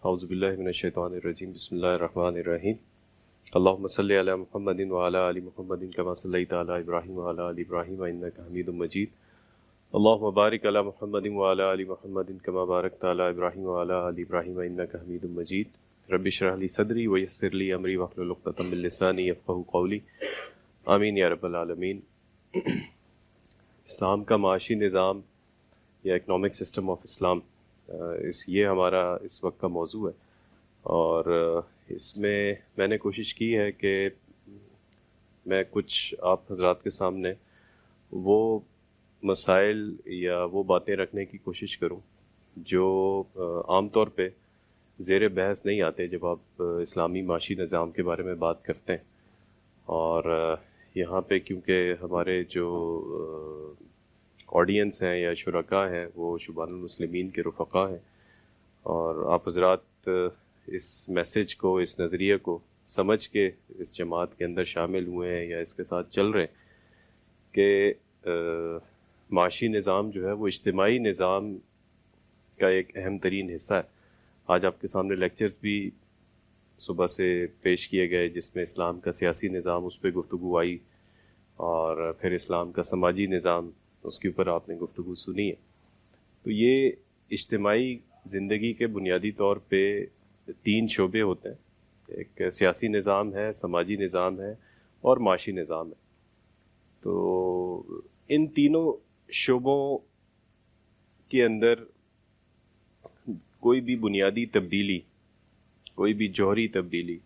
اعوذ باللہ من الشیطان الرجیم بسم اللہ الرحمن الرحیم اللہم صلی علی محمد وعلی آل محمد کما صلیت علی ابراہیم وعلی آل ابراہیم انک حمید مجید اللہم بارک علی محمد وعلی آل محمد کما بارکت علی ابراہیم وعلی آل ابراہیم انک حمید مجید رب اشرح لی صدری ویسر لی امری واحلل عقدۃ من لسانی یفقہوا قولی آمین یا رب العالمین۔ اسلام کا معاشی نظام یا اکنامک سسٹم آف اسلام، یہ ہمارا اس وقت کا موضوع ہے، اور اس میں نے کوشش کی ہے کہ میں کچھ آپ حضرات کے سامنے وہ مسائل یا وہ باتیں رکھنے کی کوشش کروں جو عام طور پہ زیر بحث نہیں آتے جب آپ اسلامی معاشی نظام کے بارے میں بات کرتے ہیں۔ اور یہاں پہ کیونکہ ہمارے جو آڈینس ہیں یا شرکاء ہیں وہ شبان المسلمین کے رفقا ہیں، اور آپ حضرات اس میسج کو، اس نظریے کو سمجھ کے اس جماعت کے اندر شامل ہوئے ہیں یا اس کے ساتھ چل رہے ہیں کہ معاشی نظام جو ہے وہ اجتماعی نظام کا ایک اہم ترین حصہ ہے۔ آج آپ کے سامنے لیکچرز بھی صبح سے پیش کیے گئے جس میں اسلام کا سیاسی نظام، اس پہ گفتگو آئی، اور پھر اسلام کا سماجی نظام، اس کے اوپر آپ نے گفتگو سنی ہے۔ تو یہ اجتماعی زندگی کے بنیادی طور پہ 3 شعبے ہوتے ہیں، ایک سیاسی نظام ہے، سماجی نظام ہے اور معاشی نظام ہے۔ تو ان تینوں شعبوں کے اندر کوئی بھی بنیادی تبدیلی، کوئی بھی جوہری تبدیلی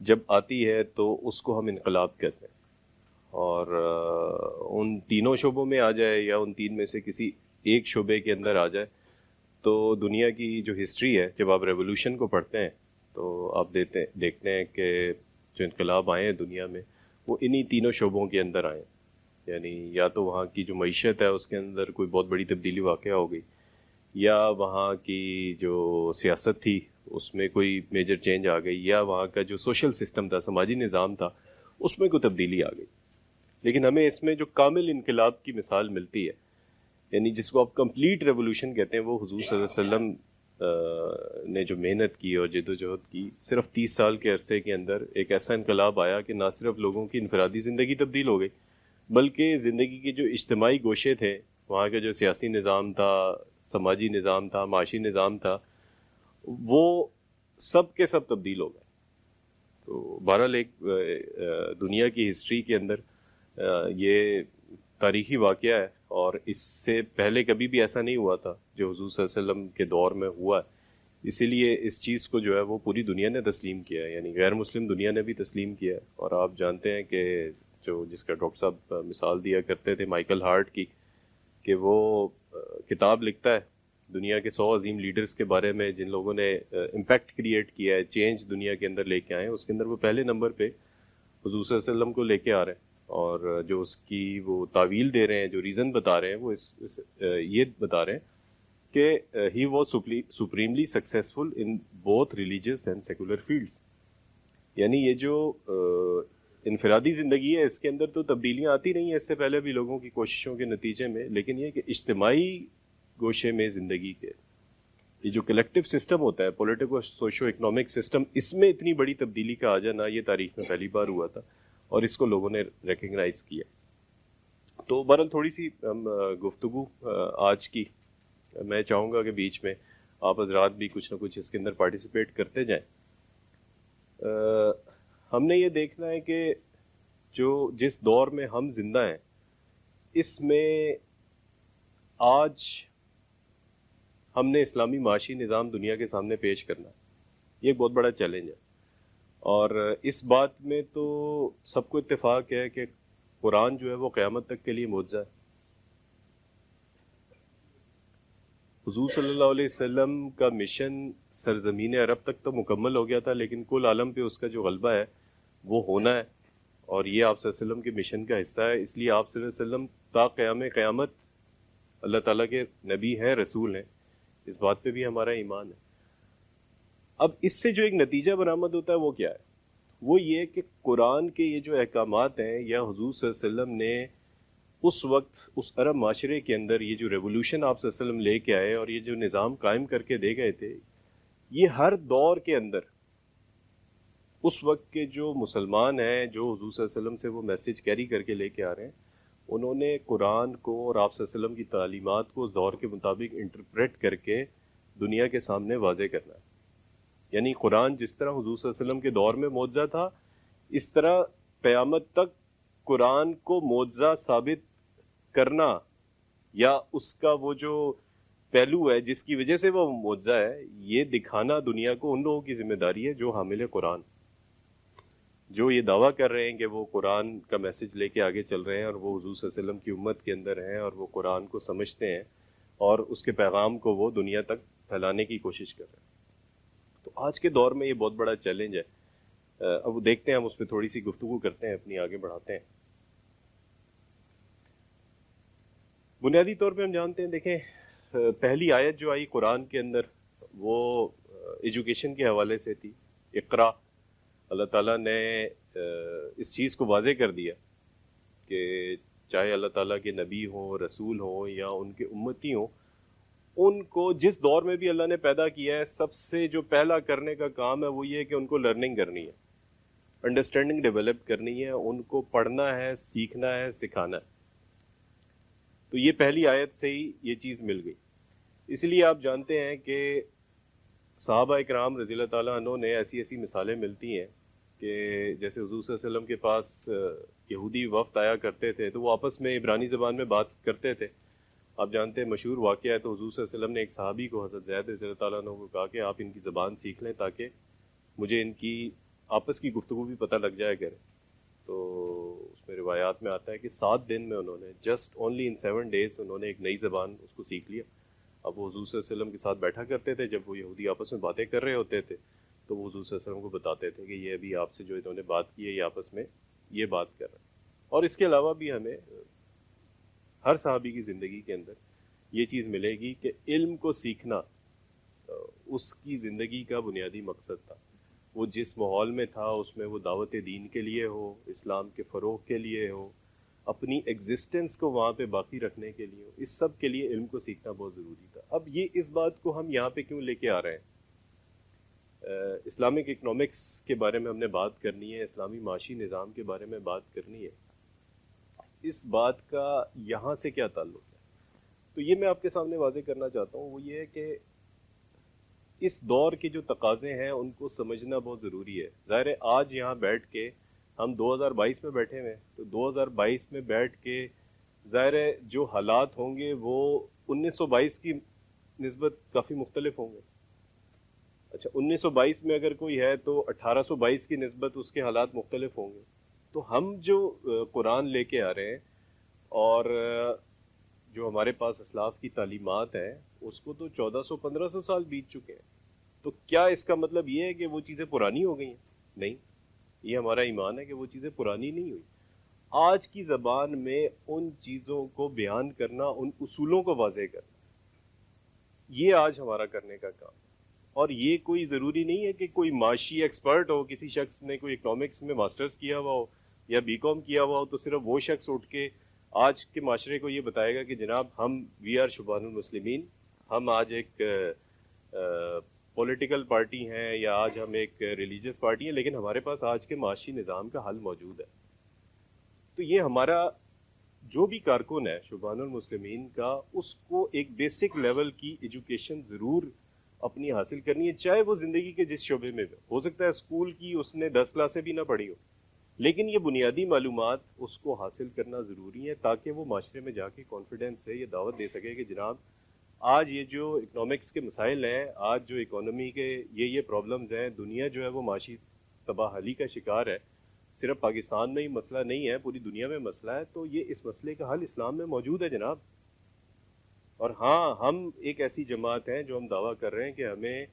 جب آتی ہے تو اس کو ہم انقلاب کہتے ہیں، اور ان تینوں شعبوں میں آ جائے یا ان 3 میں سے کسی ایک شعبے کے اندر آ جائے تو دنیا کی جو ہسٹری ہے، جب آپ ریولوشن کو پڑھتے ہیں تو آپ دیکھتے ہیں کہ جو انقلاب آئے ہیں دنیا میں وہ انہی تینوں شعبوں کے اندر آئے ہیں۔ یعنی یا تو وہاں کی جو معیشت ہے اس کے اندر کوئی بہت بڑی تبدیلی واقع ہو گئی، یا وہاں کی جو سیاست تھی اس میں کوئی میجر چینج آ گئی، یا وہاں کا جو سوشل سسٹم تھا، سماجی نظام تھا، اس میں کوئی تبدیلی آ گئی۔ لیکن ہمیں اس میں جو کامل انقلاب کی مثال ملتی ہے، یعنی جس کو آپ کمپلیٹ ریولوشن کہتے ہیں، وہ حضور صلی اللہ علیہ وسلم نے جو محنت کی اور جد و جہد کی، صرف 30 سال کے عرصے کے اندر ایک ایسا انقلاب آیا کہ نہ صرف لوگوں کی انفرادی زندگی تبدیل ہو گئی، بلکہ زندگی کے جو اجتماعی گوشے تھے، وہاں کا جو سیاسی نظام تھا، سماجی نظام تھا، معاشی نظام تھا، وہ سب کے سب تبدیل ہو گئے۔ تو بہرحال ایک دنیا کی ہسٹری کے اندر یہ تاریخی واقعہ ہے، اور اس سے پہلے کبھی بھی ایسا نہیں ہوا تھا جو حضور صلی اللہ علیہ وسلم کے دور میں ہوا ہے۔ اسی لیے اس چیز کو جو ہے وہ پوری دنیا نے تسلیم کیا ہے، یعنی غیر مسلم دنیا نے بھی تسلیم کیا ہے۔ اور آپ جانتے ہیں کہ جس کا ڈاکٹر صاحب مثال دیا کرتے تھے مائیکل ہارٹ کی، کہ وہ کتاب لکھتا ہے دنیا کے 100 عظیم لیڈرز کے بارے میں جن لوگوں نے امپیکٹ کریٹ کیا ہے، چینج دنیا کے اندر لے کے آئے ہیں، اس کے اندر وہ پہلے نمبر پہ حضور صلی اللہ علیہ وسلم کو لے کے آ رہے ہیں، اور جو اس کی وہ تعویل دے رہے ہیں، جو ریزن بتا رہے ہیں، وہ یہ بتا رہے ہیں کہ he was supremely successful in both religious and secular fields. یعنی یہ جو انفرادی زندگی ہے اس کے اندر تو تبدیلیاں آتی رہی ہیں اس سے پہلے بھی لوگوں کی کوششوں کے نتیجے میں، لیکن یہ کہ اجتماعی گوشے میں زندگی کے یہ جو کلیکٹیو سسٹم ہوتا ہے، پولیٹیکو سوشو اکنامک سسٹم، اس میں اتنی بڑی تبدیلی کا آ جانا یہ تاریخ میں پہلی بار ہوا تھا، اور اس کو لوگوں نے ریکگنائز کیا۔ تو بہرحال تھوڑی سی گفتگو آج کی میں چاہوں گا کہ بیچ میں آپ حضرات بھی کچھ نہ کچھ اس کے اندر پارٹیسپیٹ کرتے جائیں۔ ہم نے یہ دیکھنا ہے کہ جس دور میں ہم زندہ ہیں اس میں آج ہم نے اسلامی معاشی نظام دنیا کے سامنے پیش کرنا، یہ ایک بہت بڑا چیلنج ہے، اور اس بات میں تو سب کو اتفاق ہے کہ قرآن جو ہے وہ قیامت تک کے لیے معجزہ ہے۔ حضور صلی اللہ علیہ وسلم کا مشن سرزمین عرب تک تو مکمل ہو گیا تھا، لیکن کل عالم پہ اس کا جو غلبہ ہے وہ ہونا ہے، اور یہ آپ صلی اللہ علیہ وسلم کے مشن کا حصہ ہے۔ اس لیے آپ صلی اللہ علیہ وسلم تا قیام قیامت اللہ تعالیٰ کے نبی ہیں، رسول ہیں، اس بات پہ بھی ہمارا ایمان ہے۔ اب اس سے جو ایک نتیجہ برآمد ہوتا ہے وہ کیا ہے؟ وہ یہ کہ قرآن کے یہ جو احکامات ہیں، یا حضور صلی اللہ علیہ وسلم نے اس وقت اس عرب معاشرے کے اندر یہ جو ریولوشن آپ صلی اللہ علیہ وسلم لے کے آئے اور یہ جو نظام قائم کر کے دے گئے تھے، یہ ہر دور کے اندر اس وقت کے جو مسلمان ہیں جو حضور صلی اللہ علیہ وسلم سے وہ میسج کیری کر کے لے کے آ رہے ہیں، انہوں نے قرآن کو اور آپ صلی اللہ علیہ وسلم کی تعلیمات کو اس دور کے مطابق انٹرپریٹ کر کے دنیا کے سامنے واضح کرنا ہے. یعنی قرآن جس طرح حضور صلی اللہ علیہ وسلم کے دور میں معجزہ تھا، اس طرح قیامت تک قرآن کو معجزہ ثابت کرنا یا اس کا وہ جو پہلو ہے جس کی وجہ سے وہ معجزہ ہے، یہ دکھانا دنیا کو ان لوگوں کی ذمہ داری ہے جو حامل قرآن، جو یہ دعویٰ کر رہے ہیں کہ وہ قرآن کا میسج لے کے آگے چل رہے ہیں اور وہ حضور صلی اللہ علیہ وسلم کی امت کے اندر ہیں اور وہ قرآن کو سمجھتے ہیں اور اس کے پیغام کو وہ دنیا تک پھیلانے کی کوشش کر رہے ہیں. تو آج کے دور میں یہ بہت بڑا چیلنج ہے. اب دیکھتے ہیں، ہم اس پہ تھوڑی سی گفتگو کرتے ہیں، اپنی آگے بڑھاتے ہیں. بنیادی طور پہ ہم جانتے ہیں، دیکھیں پہلی آیت جو آئی قرآن کے اندر وہ ایجوکیشن کے حوالے سے تھی. اقرا، اللہ تعالیٰ نے اس چیز کو واضح کر دیا کہ چاہے اللہ تعالیٰ کے نبی ہوں، رسول ہوں یا ان کے امتی ہوں، ان کو جس دور میں بھی اللہ نے پیدا کیا ہے، سب سے جو پہلا کرنے کا کام ہے وہ یہ ہے کہ ان کو لرننگ کرنی ہے، انڈرسٹینڈنگ ڈیولپ کرنی ہے، ان کو پڑھنا ہے، سیکھنا ہے، سکھانا ہے. تو یہ پہلی آیت سے ہی یہ چیز مل گئی. اس لیے آپ جانتے ہیں کہ صحابہ اکرام رضی اللہ تعالیٰ عنہ نے ایسی ایسی مثالیں ملتی ہیں کہ جیسے حضور صلی اللہ علیہ وسلم کے پاس یہودی وفد آیا کرتے تھے تو وہ آپس میں عبرانی زبان میں بات کرتے تھے. آپ جانتے ہیں مشہور واقعہ ہے، تو حضور صلی اللہ علیہ وسلم نے ایک صحابی کو، حضرت زید رضی اللہ تعالیٰ عنہ کو کہا کہ آپ ان کی زبان سیکھ لیں تاکہ مجھے ان کی آپس کی گفتگو بھی پتہ لگ جائے کرے. تو اس میں روایات میں آتا ہے کہ 7 دن میں انہوں نے جسٹ اونلی ان 7 days انہوں نے ایک نئی زبان اس کو سیکھ لیا. اب وہ حضور صلی اللہ علیہ وسلم کے ساتھ بیٹھا کرتے تھے، جب وہ یہودی آپس میں باتیں کر رہے ہوتے تھے تو وہ حضور صلی اللہ علیہ وسلم کو بتاتے تھے کہ یہ ابھی آپ سے جو انہوں نے بات کی ہے یہ آپس میں یہ بات کر رہے ہیں. اور اس کے علاوہ بھی ہمیں ہر صحابی کی زندگی کے اندر یہ چیز ملے گی کہ علم کو سیکھنا اس کی زندگی کا بنیادی مقصد تھا. وہ جس ماحول میں تھا اس میں وہ دعوت دین کے لیے ہو، اسلام کے فروغ کے لیے ہو، اپنی ایگزسٹنس کو وہاں پہ باقی رکھنے کے لیے ہو، اس سب کے لیے علم کو سیکھنا بہت ضروری تھا. اب یہ اس بات کو ہم یہاں پہ کیوں لے کے آ رہے ہیں؟ اسلامک اکنامکس کے بارے میں ہم نے بات کرنی ہے، اسلامی معاشی نظام کے بارے میں بات کرنی ہے. اس بات کا یہاں سے کیا تعلق ہے؟ تو یہ میں آپ کے سامنے واضح کرنا چاہتا ہوں. وہ یہ ہے کہ اس دور کے جو تقاضے ہیں ان کو سمجھنا بہت ضروری ہے. ظاہر ہے آج یہاں بیٹھ کے ہم 2022 میں بیٹھے ہوئے ہیں، تو 2022 میں بیٹھ کے ظاہر ہے جو حالات ہوں گے وہ 1922 کی نسبت کافی مختلف ہوں گے. اچھا 1922 میں اگر کوئی ہے تو 1822 کی نسبت اس کے حالات مختلف ہوں گے. تو ہم جو قرآن لے کے آ رہے ہیں اور جو ہمارے پاس اسلاف کی تعلیمات ہیں اس کو تو 1400-1500 سال بیت چکے ہیں. تو کیا اس کا مطلب یہ ہے کہ وہ چیزیں پرانی ہو گئی ہیں؟ نہیں، یہ ہمارا ایمان ہے کہ وہ چیزیں پرانی نہیں ہوئی. آج کی زبان میں ان چیزوں کو بیان کرنا، ان اصولوں کو واضح کرنا، یہ آج ہمارا کرنے کا کام ہے. اور یہ کوئی ضروری نہیں ہے کہ کوئی معاشی ایکسپرٹ ہو، کسی شخص نے کوئی اکنامکس میں ماسٹرز کیا ہوا ہو یا بی کام کیا ہوا ہو تو صرف وہ شخص اٹھ کے آج کے معاشرے کو یہ بتائے گا کہ جناب ہم وی آر شبان المسلمین، ہم آج ایک پولیٹیکل پارٹی ہیں یا آج ہم ایک ریلیجیس پارٹی ہیں، لیکن ہمارے پاس آج کے معاشی نظام کا حل موجود ہے. تو یہ ہمارا جو بھی کارکن ہے شبان المسلمین کا، اس کو ایک بیسک لیول کی ایجوکیشن ضرور اپنی حاصل کرنی ہے، چاہے وہ زندگی کے جس شعبے میں ہو سکتا ہے اسکول کی اس نے 10 کلاسیں بھی نہ پڑھی ہو، لیکن یہ بنیادی معلومات اس کو حاصل کرنا ضروری ہے تاکہ وہ معاشرے میں جا کے کانفیڈنس سے یہ دعوت دے سکے کہ جناب آج یہ جو اکنامکس کے مسائل ہیں، آج جو اکانومی کے یہ پرابلمز ہیں، دنیا جو ہے وہ معاشی تباہ حالی کا شکار ہے. صرف پاکستان میں ہی مسئلہ نہیں ہے، پوری دنیا میں مسئلہ ہے. تو یہ اس مسئلے کا حل اسلام میں موجود ہے جناب. اور ہاں، ہم ایک ایسی جماعت ہیں جو ہم دعویٰ کر رہے ہیں کہ ہمیں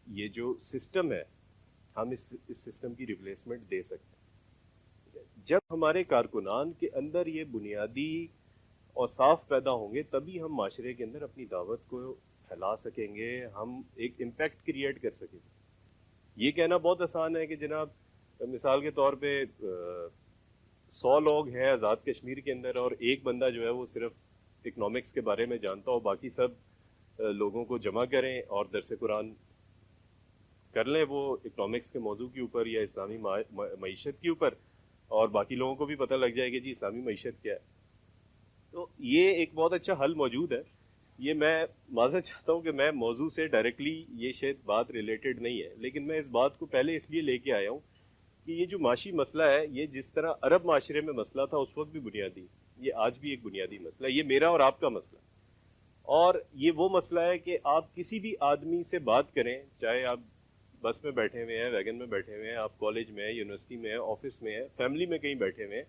یہ جو سسٹم ہے ہم اس سسٹم کی ریپلیسمنٹ دے سکتے ہیں. جب ہمارے کارکنان کے اندر یہ بنیادی اوصاف پیدا ہوں گے تبھی ہم معاشرے کے اندر اپنی دعوت کو پھیلا سکیں گے، ہم ایک امپیکٹ کریٹ کر سکیں گے. یہ کہنا بہت آسان ہے کہ جناب مثال کے طور پہ 100 لوگ ہیں آزاد کشمیر کے اندر اور ایک بندہ جو ہے وہ صرف اکنامکس کے بارے میں جانتا ہو، باقی سب لوگوں کو جمع کریں اور درس قرآن کر لیں وہ اکنامکس کے موضوع کے اوپر یا اسلامی معیشت کے اوپر، اور باقی لوگوں کو بھی پتہ لگ جائے کہ جی اسلامی معیشت کیا ہے. تو یہ ایک بہت اچھا حل موجود ہے. یہ میں معذرت چاہتا ہوں کہ میں موضوع سے ڈائریکٹلی یہ شاید بات ریلیٹڈ نہیں ہے، لیکن میں اس بات کو پہلے اس لیے لے کے آیا ہوں کہ یہ جو معاشی مسئلہ ہے، یہ جس طرح عرب معاشرے میں مسئلہ تھا اس وقت بھی بنیادی، یہ آج بھی ایک بنیادی مسئلہ ہے. یہ میرا اور آپ کا مسئلہ ہے، اور یہ وہ مسئلہ ہے کہ آپ کسی بھی آدمی سے بات کریں، چاہے آپ بس میں بیٹھے ہوئے ہیں، ویگن میں بیٹھے ہوئے ہیں، آپ کالج میں ہیں، یونیورسٹی میں ہیں، آفس میں ہیں، فیملی میں کہیں بیٹھے ہوئے ہیں،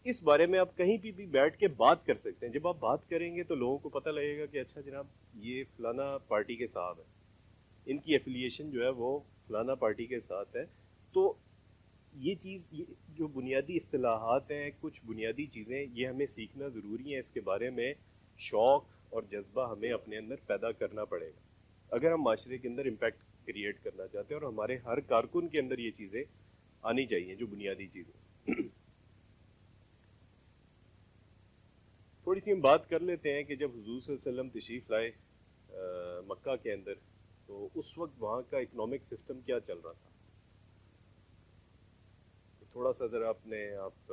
اس بارے میں آپ کہیں بھی بیٹھ کے بات کر سکتے ہیں. جب آپ بات کریں گے تو لوگوں کو پتہ لگے گا کہ اچھا جناب یہ فلانا پارٹی کے صاحب ہے، ان کی ایفیلیشن جو ہے وہ فلانا پارٹی کے ساتھ ہے. تو یہ چیز، یہ جو بنیادی اصطلاحات ہیں، کچھ بنیادی چیزیں، یہ ہمیں سیکھنا ضروری ہے. اس کے بارے میں شوق اور جذبہ ہمیں اپنے اندر پیدا کرنا پڑے گا اگر ہم معاشرے کے اندر امپیکٹ کریٹ کرنا چاہتے ہیں، اور ہمارے ہر کارکن کے اندر یہ چیزیں آنی چاہیے جو بنیادی چیزیں. تھوڑی سی ہم بات کر لیتے ہیں کہ جب حضور صلی اللہ علیہ وسلم تشریف لائے مکہ کے اندر، تو اس وقت وہاں کا اکنامک سسٹم کیا چل رہا تھا. تھوڑا سا ذرا اپنے آپ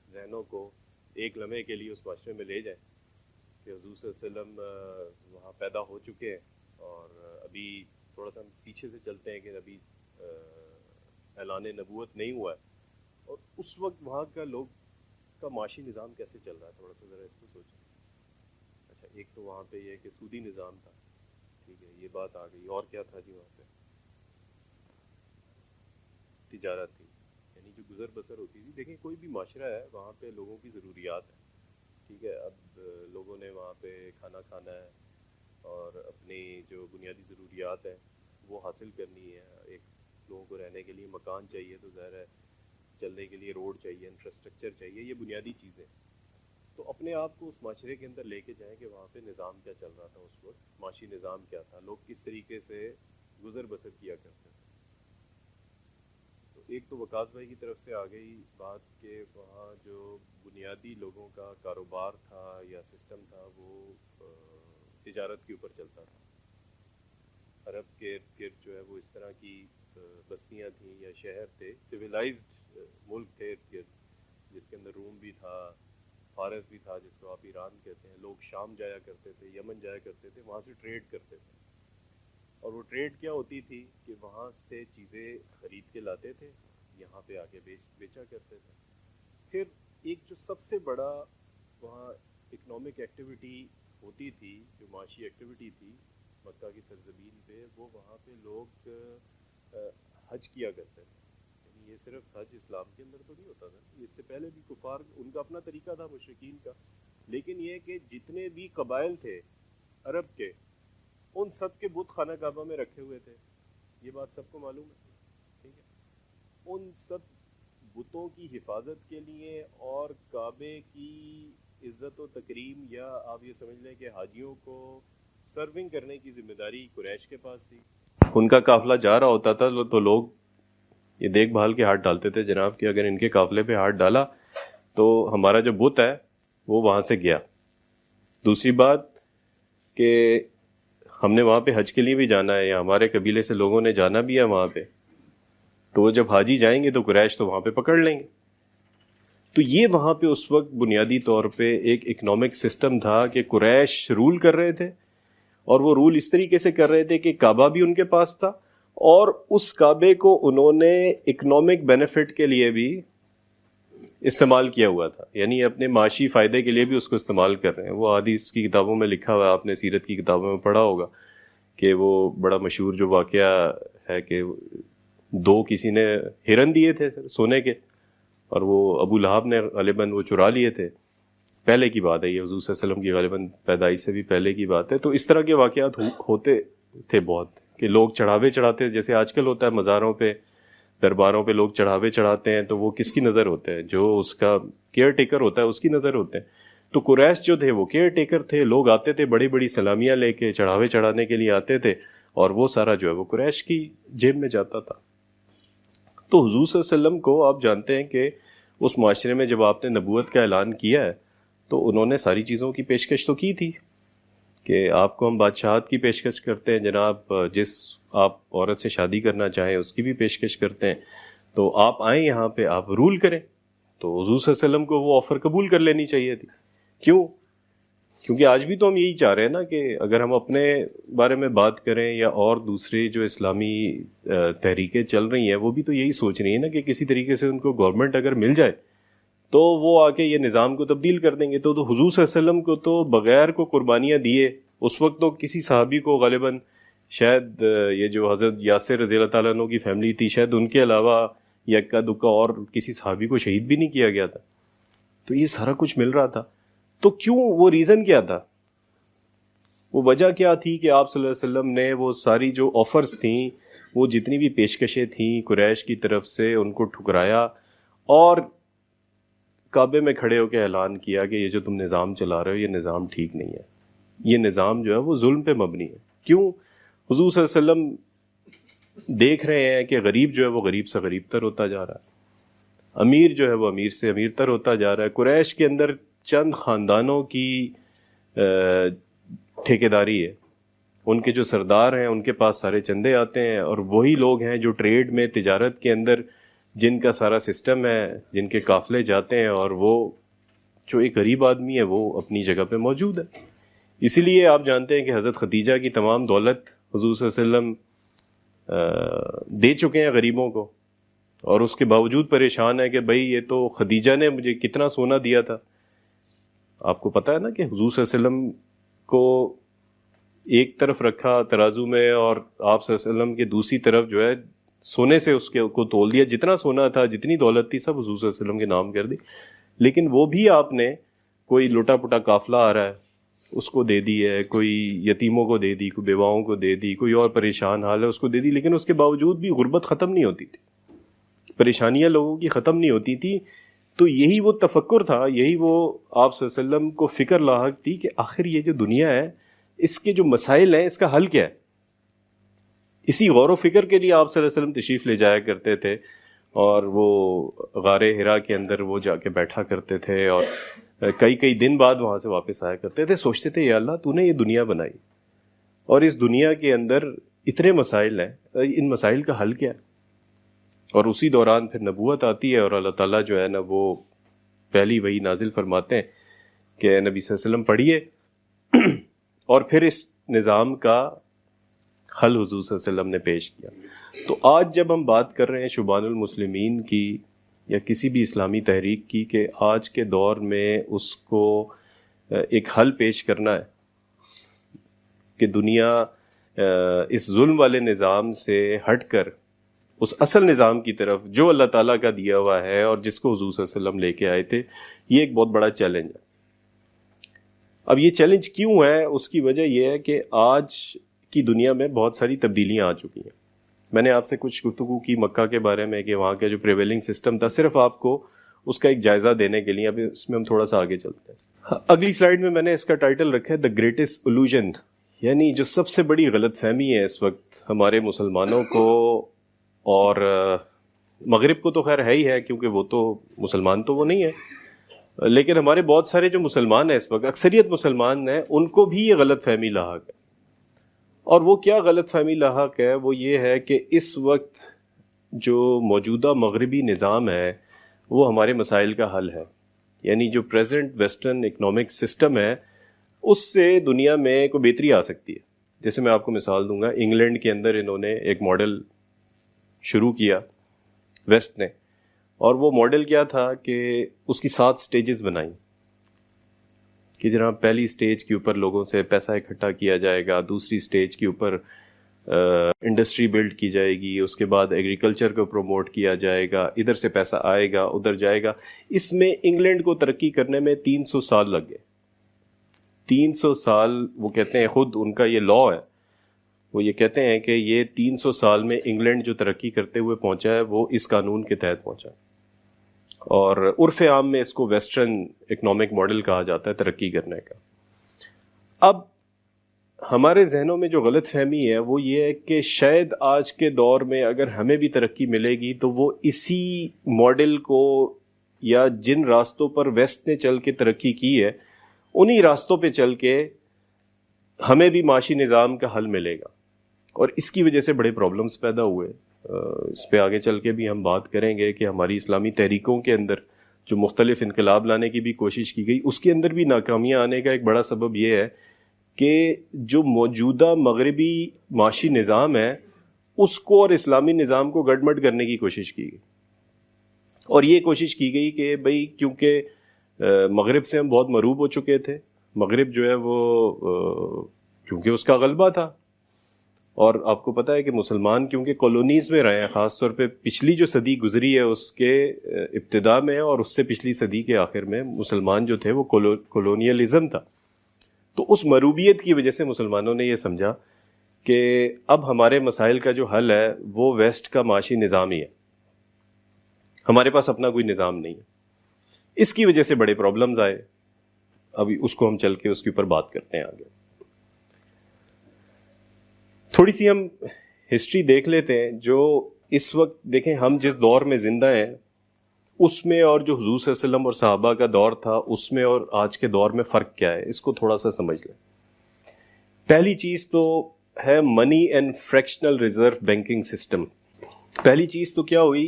ذہنوں کو ایک لمحے کے لیے اس معاشرے میں لے جائیں کہ حضور صلی اللہ علیہ وسلم وہاں پیدا ہو چکے ہیں، اور ابھی تھوڑا سا ہم پیچھے سے چلتے ہیں کہ ابھی اعلان نبوت نہیں ہوا ہے، اور اس وقت وہاں کا لوگ کا معاشی نظام کیسے چل رہا ہے. تھوڑا سا ذرا اس کو سوچیں. اچھا، ایک تو وہاں پہ یہ کہ سودی نظام تھا، ٹھیک ہے، یہ بات آ گئی. اور کیا تھا جی وہاں پہ؟ تجارت تھی، یعنی جو گزر بسر ہوتی تھی. دیکھیں کوئی بھی معاشرہ ہے وہاں پہ لوگوں کی ضروریات ہیں، ٹھیک ہے. اب لوگوں نے وہاں پہ کھانا کھانا ہے اور اپنی جو بنیادی ضروریات ہیں وہ حاصل کرنی ہے. ایک لوگوں کو رہنے کے لیے مکان چاہیے، تو ظاہر ہے چلنے کے لیے روڈ چاہیے، انفراسٹرکچر چاہیے، یہ بنیادی چیزیں. تو اپنے آپ کو اس معاشرے کے اندر لے کے جائیں کہ وہاں پہ نظام کیا چل رہا تھا اس وقت، معاشی نظام کیا تھا، لوگ کس طریقے سے گزر بسر کیا کرتے تھے. تو ایک تو وقاص بھائی کی طرف سے آ گئی بات کہ وہاں جو بنیادی لوگوں کا کاروبار تھا یا سسٹم تھا وہ تجارت کے اوپر چلتا تھا. عرب کے ارد گرد جو ہے وہ اس طرح کی بستیاں تھیں یا شہر تھے، سویلائزڈ ملک تھے ارد گرد، جس کے اندر روم بھی تھا، فارس بھی تھا جس کو آپ ایران کہتے ہیں. لوگ شام جایا کرتے تھے، یمن جایا کرتے تھے، وہاں سے ٹریڈ کرتے تھے. اور وہ ٹریڈ کیا ہوتی تھی کہ وہاں سے چیزیں خرید کے لاتے تھے، یہاں پہ آ کے بیچا کرتے تھے. پھر ایک جو سب سے بڑا وہاں اکنامک ایکٹیویٹی ہوتی تھی، جو معاشی ایکٹیویٹی تھی مکہ کی سرزمین پہ، وہ وہاں پہ لوگ حج کیا کرتے تھے. یعنی یہ صرف حج اسلام کے اندر تو نہیں ہوتا تھا، اس سے پہلے بھی کفار ان کا اپنا طریقہ تھا مشرکین کا. لیکن یہ کہ جتنے بھی قبائل تھے عرب کے، ان سب کے بت خانہ کعبہ میں رکھے ہوئے تھے. یہ بات سب کو معلوم ہے، ٹھیک ہے. ان سب بتوں کی حفاظت کے لیے اور کعبے کی عزت و تکریم، یا آپ یہ سمجھ لیں کہ حاجیوں کو سرونگ کرنے کی ذمہ داری قریش کے پاس تھی. ان کا قافلہ جا رہا ہوتا تھا تو لوگ یہ دیکھ بھال کے ہاتھ ڈالتے تھے جناب کہ اگر ان کے قافلے پہ ہاتھ ڈالا تو ہمارا جو بت ہے وہ وہاں سے گیا. دوسری بات کہ ہم نے وہاں پہ حج کے لیے بھی جانا ہے، یا ہمارے قبیلے سے لوگوں نے جانا بھی ہے وہاں پہ، تو جب حاجی جائیں گے تو قریش تو وہاں پہ پکڑ لیں گے. تو یہ وہاں پہ اس وقت بنیادی طور پہ ایک اکنامک سسٹم تھا کہ قریش رول کر رہے تھے، اور وہ رول اس طریقے سے کر رہے تھے کہ کعبہ بھی ان کے پاس تھا، اور اس کعبے کو انہوں نے اکنامک بینیفٹ کے لیے بھی استعمال کیا ہوا تھا، یعنی اپنے معاشی فائدے کے لیے بھی اس کو استعمال کر رہے ہیں. وہ حدیث کی کتابوں میں لکھا ہوا ہے، آپ نے سیرت کی کتابوں میں پڑھا ہوگا کہ وہ بڑا مشہور جو واقعہ ہے کہ دو کسی نے ہرن دیے تھے سونے کے، اور وہ ابو لہب نے غالباً وہ چرا لیے تھے. پہلے کی بات ہے یہ، حضور صلی اللہ علیہ وسلم کی غالباً پیدائش سے بھی پہلے کی بات ہے. تو اس طرح کے واقعات ہوتے تھے بہت، کہ لوگ چڑھاوے چڑھاتے، جیسے آج کل ہوتا ہے مزاروں پہ درباروں پہ لوگ چڑھاوے چڑھاتے ہیں، تو وہ کس کی نظر ہوتے ہیں؟ جو اس کا کیئر ٹیکر ہوتا ہے اس کی نظر ہوتے ہیں. تو قریش جو تھے وہ کیئر ٹیکر تھے، لوگ آتے تھے بڑی بڑی سلامیاں لے کے چڑھاوے چڑھانے کے لیے آتے تھے، اور وہ سارا جو ہے وہ قریش کی جیب میں جاتا تھا. تو حضور صلی اللہ علیہ وسلم کو آپ جانتے ہیں کہ اس معاشرے میں جب آپ نے نبوت کا اعلان کیا ہے تو انہوں نے ساری چیزوں کی پیشکش تو کی تھی. کہ آپ کو ہم بادشاہت کی پیشکش کرتے ہیں جناب، جس آپ عورت سے شادی کرنا چاہیں اس کی بھی پیشکش کرتے ہیں، تو آپ آئیں یہاں پہ، آپ رول کریں. تو حضور صلی اللہ علیہ وسلم کو وہ آفر قبول کر لینی چاہیے تھی. کیوں؟ کیونکہ آج بھی تو ہم یہی چاہ رہے ہیں نا کہ اگر ہم اپنے بارے میں بات کریں یا اور دوسری جو اسلامی تحریکیں چل رہی ہیں وہ بھی تو یہی سوچ رہی ہیں نا کہ کسی طریقے سے ان کو گورنمنٹ اگر مل جائے تو وہ آ کے یہ نظام کو تبدیل کر دیں گے. تو حضور صلی اللہ علیہ وسلم کو تو بغیر کو قربانیاں دیے، اس وقت تو کسی صحابی کو غالباً شاید یہ جو حضرت یاسر رضی اللہ تعالیٰ عنہ کی فیملی تھی، شاید ان کے علاوہ یکا دکا اور کسی صحابی کو شہید بھی نہیں کیا گیا تھا. تو یہ سارا کچھ مل رہا تھا. تو کیوں؟ وہ ریزن کیا تھا؟ وہ وجہ کیا تھی کہ آپ صلی اللہ علیہ وسلم نے وہ ساری جو آفرز تھیں، وہ جتنی بھی پیشکشیں تھیں قریش کی طرف سے، ان کو ٹھکرایا اور کعبے میں کھڑے ہو کے اعلان کیا کہ یہ جو تم نظام چلا رہے ہو یہ نظام ٹھیک نہیں ہے، یہ نظام جو ہے وہ ظلم پہ مبنی ہے. کیوں؟ حضور صلی اللہ علیہ وسلم دیکھ رہے ہیں کہ غریب جو ہے وہ غریب سے غریب تر ہوتا جا رہا ہے، امیر جو ہے وہ امیر سے امیر تر ہوتا جا رہا ہے. قریش کے اندر چند خاندانوں کی ٹھیکیداری ہے، ان کے جو سردار ہیں ان کے پاس سارے چندے آتے ہیں، اور وہی لوگ ہیں جو ٹریڈ میں، تجارت کے اندر جن کا سارا سسٹم ہے، جن کے قافلے جاتے ہیں، اور وہ جو ایک غریب آدمی ہے وہ اپنی جگہ پہ موجود ہے. اسی لیے آپ جانتے ہیں کہ حضرت خدیجہ کی تمام دولت حضور صلی اللہ علیہ وسلم دے چکے ہیں غریبوں کو، اور اس کے باوجود پریشان ہے کہ بھائی یہ تو خدیجہ نے مجھے کتنا سونا دیا تھا. آپ کو پتہ ہے نا کہ حضور صلی اللہ علیہ وسلم کو ایک طرف رکھا ترازو میں، اور آپ صلی اللہ علیہ وسلم کے دوسری طرف جو ہے سونے سے اس کو تول دیا، جتنا سونا تھا جتنی دولت تھی سب حضور صلی اللہ علیہ وسلم کے نام کر دی. لیکن وہ بھی آپ نے کوئی لوٹا پٹا قافلہ آ رہا ہے اس کو دے دی ہے، کوئی یتیموں کو دے دی، کوئی بیواؤں کو دے دی، کوئی اور پریشان حال ہے اس کو دے دی. لیکن اس کے باوجود بھی غربت ختم نہیں ہوتی تھی، پریشانیاں لوگوں کی ختم نہیں ہوتی تھی. تو یہی وہ تفکر تھا، یہی وہ آپ صلی اللہ علیہ وسلم کو فکر لاحق تھی کہ آخر یہ جو دنیا ہے اس کے جو مسائل ہیں اس کا حل کیا ہے. اسی غور و فکر کے لیے آپ صلی اللہ علیہ وسلم تشریف لے جایا کرتے تھے، اور وہ غار حرا کے اندر وہ جا کے بیٹھا کرتے تھے، اور کئی دن بعد وہاں سے واپس آیا کرتے تھے. سوچتے تھے یا اللہ تو نے یہ دنیا بنائی اور اس دنیا کے اندر اتنے مسائل ہیں، ان مسائل کا حل کیا ہے؟ اور اسی دوران پھر نبوت آتی ہے، اور اللہ تعالیٰ جو ہے نا وہ پہلی وحی نازل فرماتے ہیں کہ نبی صلی اللہ علیہ وسلم پڑھیے، اور پھر اس نظام کا حل حضور صلی اللہ علیہ وسلم نے پیش کیا. تو آج جب ہم بات کر رہے ہیں شبان المسلمین کی یا کسی بھی اسلامی تحریک کی کہ آج کے دور میں اس کو ایک حل پیش کرنا ہے کہ دنیا اس ظلم والے نظام سے ہٹ کر اس اصل نظام کی طرف جو اللہ تعالیٰ کا دیا ہوا ہے اور جس کو حضور صلی اللہ علیہ وسلم لے کے آئے تھے، یہ ایک بہت بڑا چیلنج ہے. اب یہ چیلنج کیوں ہے؟ اس کی وجہ یہ ہے کہ آج کی دنیا میں بہت ساری تبدیلیاں آ چکی ہیں. میں نے آپ سے کچھ گفتگو کی مکہ کے بارے میں کہ وہاں کا جو پریویلنگ سسٹم تھا، صرف آپ کو اس کا ایک جائزہ دینے کے لیے. اب اس میں ہم تھوڑا سا آگے چلتے ہیں. اگلی سلائیڈ میں نے اس کا ٹائٹل رکھا ہے دا گریٹسٹ الوژن، یعنی جو سب سے بڑی غلط فہمی ہے اس وقت ہمارے مسلمانوں کو، اور مغرب کو تو خیر ہے ہی ہے کیونکہ وہ تو مسلمان تو وہ نہیں ہے، لیکن ہمارے بہت سارے جو مسلمان ہیں اس وقت، اکثریت مسلمان ہیں، ان کو بھی یہ غلط فہمی لاحق ہے. اور وہ کیا غلط فہمی لاحق ہے؟ وہ یہ ہے کہ اس وقت جو موجودہ مغربی نظام ہے وہ ہمارے مسائل کا حل ہے. یعنی جو پریزنٹ ویسٹرن اکنامک سسٹم ہے اس سے دنیا میں کوئی بہتری آ سکتی ہے. جیسے میں آپ کو مثال دوں گا، انگلینڈ کے اندر انہوں نے ایک ماڈل شروع کیا ویسٹ نے، اور وہ ماڈل کیا تھا کہ اس کی 7 سٹیجز بنائیں کہ جناب پہلی سٹیج کے اوپر لوگوں سے پیسہ اکٹھا کیا جائے گا، دوسری سٹیج کے اوپر انڈسٹری بلڈ کی جائے گی، اس کے بعد ایگریکلچر کو پروموٹ کیا جائے گا، ادھر سے پیسہ آئے گا ادھر جائے گا. اس میں انگلینڈ کو ترقی کرنے میں 300 سال لگ گئے. 300 سال، وہ کہتے ہیں خود ان کا یہ لا ہے، وہ یہ کہتے ہیں کہ یہ 300 سال میں انگلینڈ جو ترقی کرتے ہوئے پہنچا ہے وہ اس قانون کے تحت پہنچا ہے. اور عرف عام میں اس کو ویسٹرن اکنامک ماڈل کہا جاتا ہے ترقی کرنے کا. اب ہمارے ذہنوں میں جو غلط فہمی ہے وہ یہ ہے کہ شاید آج کے دور میں اگر ہمیں بھی ترقی ملے گی تو وہ اسی ماڈل کو یا جن راستوں پر ویسٹ نے چل کے ترقی کی ہے انہی راستوں پہ چل کے ہمیں بھی معاشی نظام کا حل ملے گا، اور اس کی وجہ سے بڑے پرابلمس پیدا ہوئے. اس پہ آگے چل کے بھی ہم بات کریں گے کہ ہماری اسلامی تحریکوں کے اندر جو مختلف انقلاب لانے کی بھی کوشش کی گئی، اس کے اندر بھی ناکامیاں آنے کا ایک بڑا سبب یہ ہے کہ جو موجودہ مغربی معاشی نظام ہے اس کو اور اسلامی نظام کو گڈمڈ کرنے کی کوشش کی گئی. اور یہ کوشش کی گئی کہ بھئی کیونکہ مغرب سے ہم بہت مروب ہو چکے تھے، مغرب جو ہے وہ کیونکہ اس کا غلبہ تھا، اور آپ کو پتہ ہے کہ مسلمان کیونکہ کالونیز میں رہے ہیں، خاص طور پہ پچھلی جو صدی گزری ہے اس کے ابتدا میں اور اس سے پچھلی صدی کے آخر میں مسلمان جو تھے وہ کولونیلزم تھا. تو اس مروبیت کی وجہ سے مسلمانوں نے یہ سمجھا کہ اب ہمارے مسائل کا جو حل ہے وہ ویسٹ کا معاشی نظام ہی ہے، ہمارے پاس اپنا کوئی نظام نہیں ہے. اس کی وجہ سے بڑے پرابلمز آئے. ابھی اس کو ہم چل کے اس کے اوپر بات کرتے ہیں آگے. تھوڑی سی ہم ہسٹری دیکھ لیتے ہیں. جو اس وقت دیکھیں ہم جس دور میں زندہ ہیں اس میں اور جو حضور صلی اللہ علیہ وسلم اور صحابہ کا دور تھا اس میں اور آج کے دور میں فرق کیا ہے، اس کو تھوڑا سا سمجھ لیں. پہلی چیز تو ہے money and fractional reserve banking system. پہلی چیز تو کیا ہوئی،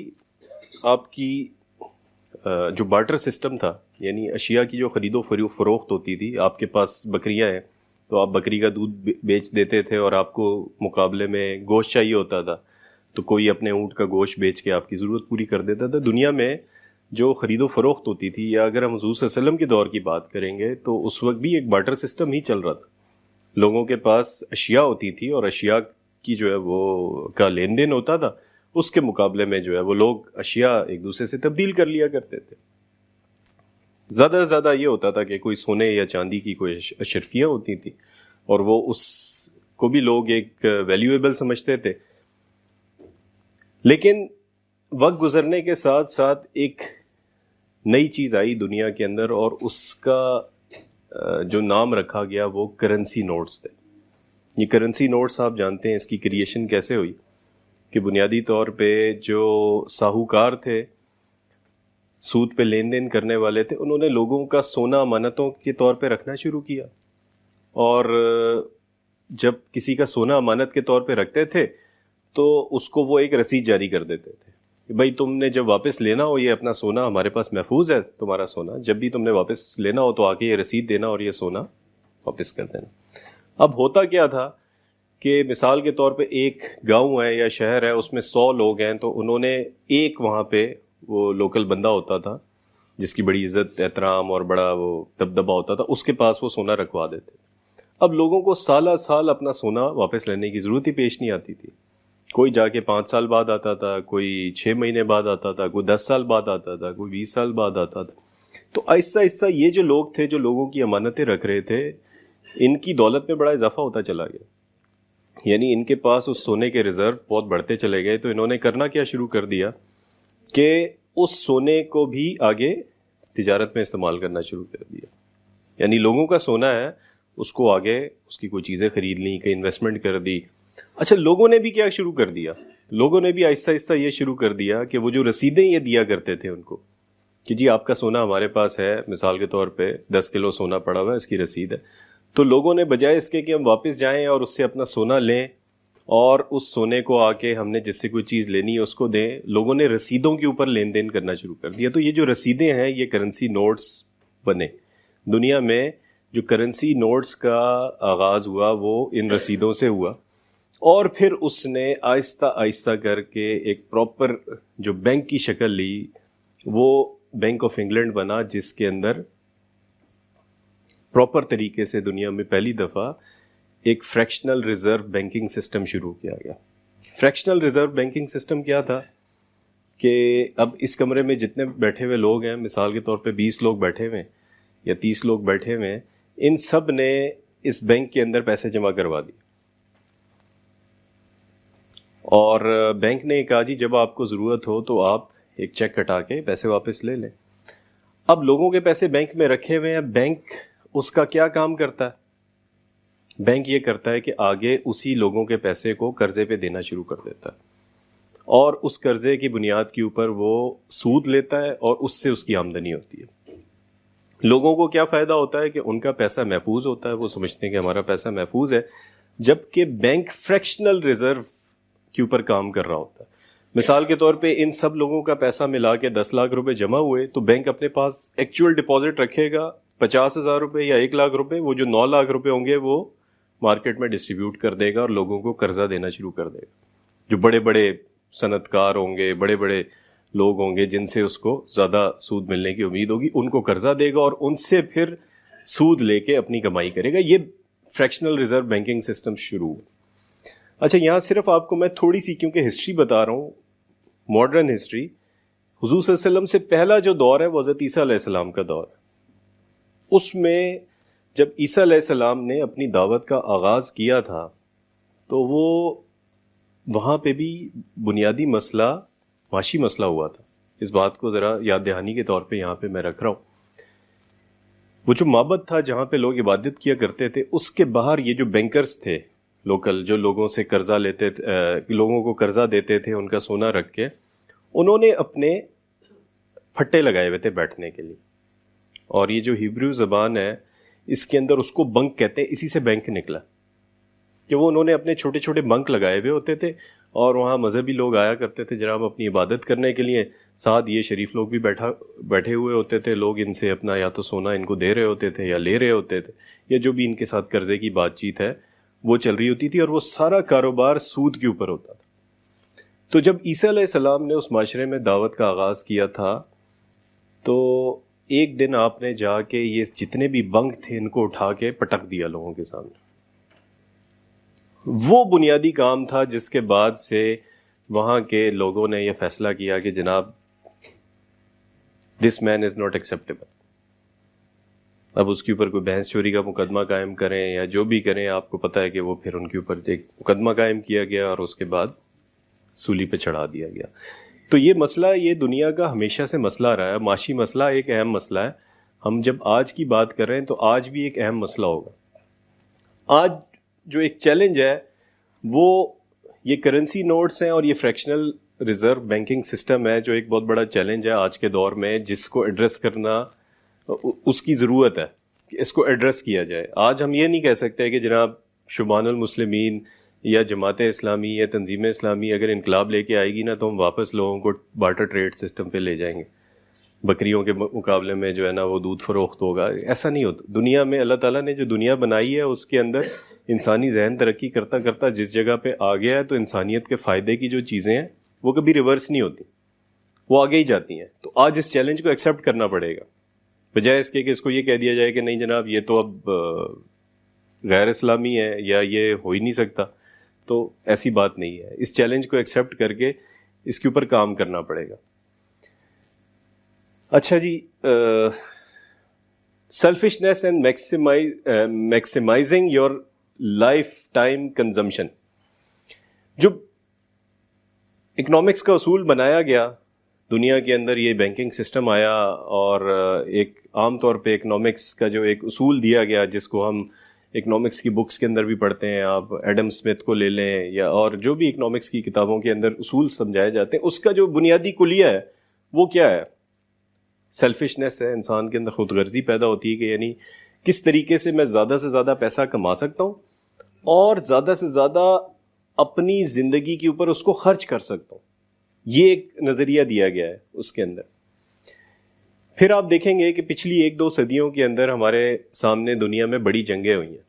آپ کی جو بارٹر سسٹم تھا، یعنی اشیاء کی جو خرید و فروخت ہوتی تھی. آپ کے پاس بکریاں ہیں تو آپ بکری کا دودھ بیچ دیتے تھے اور آپ کو مقابلے میں گوشت چاہیے ہوتا تھا تو کوئی اپنے اونٹ کا گوشت بیچ کے آپ کی ضرورت پوری کر دیتا تھا. دنیا میں جو خرید و فروخت ہوتی تھی، یا اگر ہم حضور صلی اللہ علیہ وسلم کے دور کی بات کریں گے تو اس وقت بھی ایک بارٹر سسٹم ہی چل رہا تھا. لوگوں کے پاس اشیاء ہوتی تھی اور اشیاء کی جو ہے وہ کا لین دین ہوتا تھا، اس کے مقابلے میں جو ہے وہ لوگ اشیاء ایک دوسرے سے تبدیل کر لیا کرتے تھے. زیادہ سے زیادہ یہ ہوتا تھا کہ کوئی سونے یا چاندی کی کوئی اشرفیاں ہوتی تھیں اور وہ اس کو بھی لوگ ایک ویلیویبل سمجھتے تھے. لیکن وقت گزرنے کے ساتھ ساتھ ایک نئی چیز آئی دنیا کے اندر اور اس کا جو نام رکھا گیا وہ کرنسی نوٹس تھے. یہ کرنسی نوٹس آپ جانتے ہیں اس کی کریشن کیسے ہوئی، کہ بنیادی طور پہ جو ساہوکار تھے، سود پہ لین دین کرنے والے تھے، انہوں نے لوگوں کا سونا امانتوں کے طور پہ رکھنا شروع کیا. اور جب کسی کا سونا امانت کے طور پہ رکھتے تھے تو اس کو وہ ایک رسید جاری کر دیتے تھے کہ بھائی تم نے جب واپس لینا ہو یہ اپنا سونا ہمارے پاس محفوظ ہے، تمہارا سونا جب بھی تم نے واپس لینا ہو تو آ کے یہ رسید دینا اور یہ سونا واپس کر دینا. اب ہوتا کیا تھا کہ مثال کے طور پہ ایک گاؤں ہے یا شہر ہے، اس میں 100 لوگ ہیں، تو انہوں نے ایک وہاں پہ وہ لوکل بندہ ہوتا تھا جس کی بڑی عزت احترام اور بڑا وہ دبدبہ ہوتا تھا، اس کے پاس وہ سونا رکھوا دیتے. اب لوگوں کو سالہ سال اپنا سونا واپس لینے کی ضرورت ہی پیش نہیں آتی تھی. کوئی جا کے 5 سال بعد آتا تھا، کوئی 6 مہینے بعد آتا تھا، کوئی 10 سال بعد آتا تھا، کوئی 20 سال بعد آتا تھا. تو آہستہ آہستہ یہ جو لوگ تھے جو لوگوں کی امانتیں رکھ رہے تھے، ان کی دولت میں بڑا اضافہ ہوتا چلا گیا. یعنی ان کے پاس اس سونے کے ریزرو بہت بڑھتے چلے گئے. تو انہوں نے کرنا کیا شروع کر دیا کہ اس سونے کو بھی آگے تجارت میں استعمال کرنا شروع کر دیا. یعنی لوگوں کا سونا ہے، اس کو آگے اس کی کوئی چیزیں خرید لیں، کہیں انویسٹمنٹ کر دی. اچھا، لوگوں نے بھی کیا شروع کر دیا، لوگوں نے بھی آہستہ آہستہ یہ شروع کر دیا کہ وہ جو رسیدیں یہ دیا کرتے تھے ان کو کہ جی آپ کا سونا ہمارے پاس ہے، مثال کے طور پہ 10 کلو سونا پڑا ہوا ہے، اس کی رسید ہے. تو لوگوں نے بجائے اس کے کہ ہم واپس جائیں اور اس سے اپنا سونا لیں اور اس سونے کو آ کے ہم نے جس سے کوئی چیز لینی ہے اس کو دیں، لوگوں نے رسیدوں کے اوپر لین دین کرنا شروع کر دیا. تو یہ جو رسیدیں ہیں یہ کرنسی نوٹس بنے. دنیا میں جو کرنسی نوٹس کا آغاز ہوا وہ ان رسیدوں سے ہوا، اور پھر اس نے آہستہ آہستہ کر کے ایک پراپر جو بینک کی شکل لی، وہ بینک آف انگلینڈ بنا، جس کے اندر پراپر طریقے سے دنیا میں پہلی دفعہ ایک فریکشنل ریزرو بینکنگ سسٹم شروع کیا گیا. فریکشنل ریزرو بینکنگ سسٹم کیا تھا کہ اب اس کمرے میں جتنے بیٹھے ہوئے لوگ ہیں، مثال کے طور پہ 20 لوگ بیٹھے ہوئے ہیں یا 30 لوگ بیٹھے ہوئے ہیں، ان سب نے اس بینک کے اندر پیسے جمع کروا دیے. اور بینک نے کہا جی جب آپ کو ضرورت ہو تو آپ ایک چیک کٹا کے پیسے واپس لے لیں. اب لوگوں کے پیسے بینک میں رکھے ہوئے ہیں. بینک اس کا کیا کام کرتا ہے؟ بینک یہ کرتا ہے کہ آگے اسی لوگوں کے پیسے کو قرضے پہ دینا شروع کر دیتا ہے، اور اس قرضے کی بنیاد کے اوپر وہ سود لیتا ہے اور اس سے اس کی آمدنی ہوتی ہے. لوگوں کو کیا فائدہ ہوتا ہے کہ ان کا پیسہ محفوظ ہوتا ہے, وہ سمجھتے ہیں کہ ہمارا پیسہ محفوظ ہے, جبکہ بینک فریکشنل ریزرو کے اوپر کام کر رہا ہوتا ہے. مثال کے طور پہ ان سب لوگوں کا پیسہ ملا کے 10 لاکھ روپے جمع ہوئے تو بینک اپنے پاس ایکچوئل ڈپازٹ رکھے گا 50,000 روپے یا 1 لاکھ روپے, وہ جو 9 لاکھ روپے ہوں گے وہ مارکیٹ میں ڈسٹریبیوٹ کر دے گا اور لوگوں کو قرضہ دینا شروع کر دے گا. جو بڑے بڑے صنعت کار ہوں گے, بڑے بڑے لوگ ہوں گے جن سے اس کو زیادہ سود ملنے کی امید ہوگی, ان کو قرضہ دے گا اور ان سے پھر سود لے کے اپنی کمائی کرے گا. یہ فریکشنل ریزرو بینکنگ سسٹم شروع ہوا. اچھا, یہاں صرف آپ کو میں تھوڑی سی کیونکہ ہسٹری بتا رہا ہوں, ماڈرن ہسٹری. حضور صلی اللہ علیہ وسلم سے پہلا جو دور ہے وہ حضرت عیسیٰ علیہ السلام کا دور ہے. اس میں جب عیسیٰ علیہ السلام نے اپنی دعوت کا آغاز کیا تھا تو وہ وہاں پہ بھی بنیادی مسئلہ معاشی مسئلہ ہوا تھا. اس بات کو ذرا یاد دہانی کے طور پہ یہاں پہ میں رکھ رہا ہوں. وہ جو معبد تھا جہاں پہ لوگ عبادت کیا کرتے تھے, اس کے باہر یہ جو بینکرز تھے لوکل, جو لوگوں سے قرضہ لیتے تھے, لوگوں کو قرضہ دیتے تھے ان کا سونا رکھ کے, انہوں نے اپنے پھٹے لگائے ہوئے تھے بیٹھنے کے لیے. اور یہ جو ہیبریو زبان ہے اس کے اندر اس کو بنک کہتے ہیں, اسی سے بینک نکلا کہ وہ انہوں نے اپنے چھوٹے چھوٹے بنک لگائے ہوئے ہوتے تھے اور وہاں مذہبی لوگ آیا کرتے تھے جناب اپنی عبادت کرنے کے لیے, ساتھ یہ شریف لوگ بھی بیٹھے ہوئے ہوتے تھے. لوگ ان سے اپنا یا تو سونا ان کو دے رہے ہوتے تھے یا لے رہے ہوتے تھے, یا جو بھی ان کے ساتھ قرضے کی بات چیت ہے وہ چل رہی ہوتی تھی, اور وہ سارا کاروبار سود کے اوپر ہوتا تھا. تو جب عیسیٰ علیہ السلام نے اس معاشرے میں دعوت کا آغاز کیا تھا تو ایک دن آپ نے جا کے یہ جتنے بھی بنک تھے ان کو اٹھا کے پٹک دیا لوگوں کے سامنے. وہ بنیادی کام تھا جس کے بعد سے وہاں کے لوگوں نے یہ فیصلہ کیا کہ جناب دس مین از ناٹ ایکسیپٹیبل. اب اس کے اوپر کوئی بحث چوری کا مقدمہ قائم کریں یا جو بھی کریں, آپ کو پتہ ہے کہ وہ پھر ان کے اوپر ایک مقدمہ قائم کیا گیا اور اس کے بعد سولی پہ چڑھا دیا گیا. تو یہ مسئلہ یہ دنیا کا ہمیشہ سے مسئلہ رہا ہے. معاشی مسئلہ ایک اہم مسئلہ ہے. ہم جب آج کی بات کر رہے ہیں تو آج بھی ایک اہم مسئلہ ہوگا. آج جو ایک چیلنج ہے وہ یہ کرنسی نوٹس ہیں اور یہ فریکشنل ریزرو بینکنگ سسٹم ہے, جو ایک بہت بڑا چیلنج ہے آج کے دور میں, جس کو ایڈریس کرنا اس کی ضرورت ہے کہ اس کو ایڈریس کیا جائے. آج ہم یہ نہیں کہہ سکتے کہ جناب شبان المسلمین یا جماعت اسلامی یا تنظیم اسلامی اگر انقلاب لے کے آئے گی نا تو ہم واپس لوگوں کو بارٹر ٹریڈ سسٹم پہ لے جائیں گے, بکریوں کے مقابلے میں جو ہے نا وہ دودھ فروخت ہوگا. ایسا نہیں ہوتا. دنیا میں اللہ تعالیٰ نے جو دنیا بنائی ہے اس کے اندر انسانی ذہن ترقی کرتا کرتا جس جگہ پہ آ گیا ہے تو انسانیت کے فائدے کی جو چیزیں ہیں وہ کبھی ریورس نہیں ہوتی, وہ آگے ہی جاتی ہیں. تو آج اس چیلنج کو ایکسیپٹ کرنا پڑے گا, بجائے اس کے کہ اس کو یہ کہہ دیا جائے کہ نہیں جناب یہ تو اب غیر اسلامی ہے یا یہ ہو ہی نہیں سکتا. تو ایسی بات نہیں ہے. اس چیلنج کو ایکسیپٹ کر کے اس کے اوپر کام کرنا پڑے گا. اچھا جی, selfishness and maximising your lifetime consumption. جو اکنامکس کا اصول بنایا گیا دنیا کے اندر, یہ بینکنگ سسٹم آیا اور ایک عام طور پہ اکنامکس کا جو ایک اصول دیا گیا جس کو ہم اکنامکس کی بکس کے اندر بھی پڑھتے ہیں, آپ ایڈم اسمتھ کو لے لیں یا اور جو بھی اکنامکس کی کتابوں کے اندر اصول سمجھائے جاتے ہیں, اس کا جو بنیادی کلیہ ہے وہ کیا ہے؟ سیلفشنس ہے. انسان کے اندر خود غرضی پیدا ہوتی ہے کہ یعنی کس طریقے سے میں زیادہ سے زیادہ پیسہ کما سکتا ہوں اور زیادہ سے زیادہ اپنی زندگی کے اوپر اس کو خرچ کر سکتا ہوں. یہ ایک نظریہ دیا گیا ہے اس کے اندر. پھر آپ دیکھیں گے کہ پچھلی 1-2 صدیوں کے اندر ہمارے سامنے دنیا میں بڑی جنگیں ہوئی ہیں,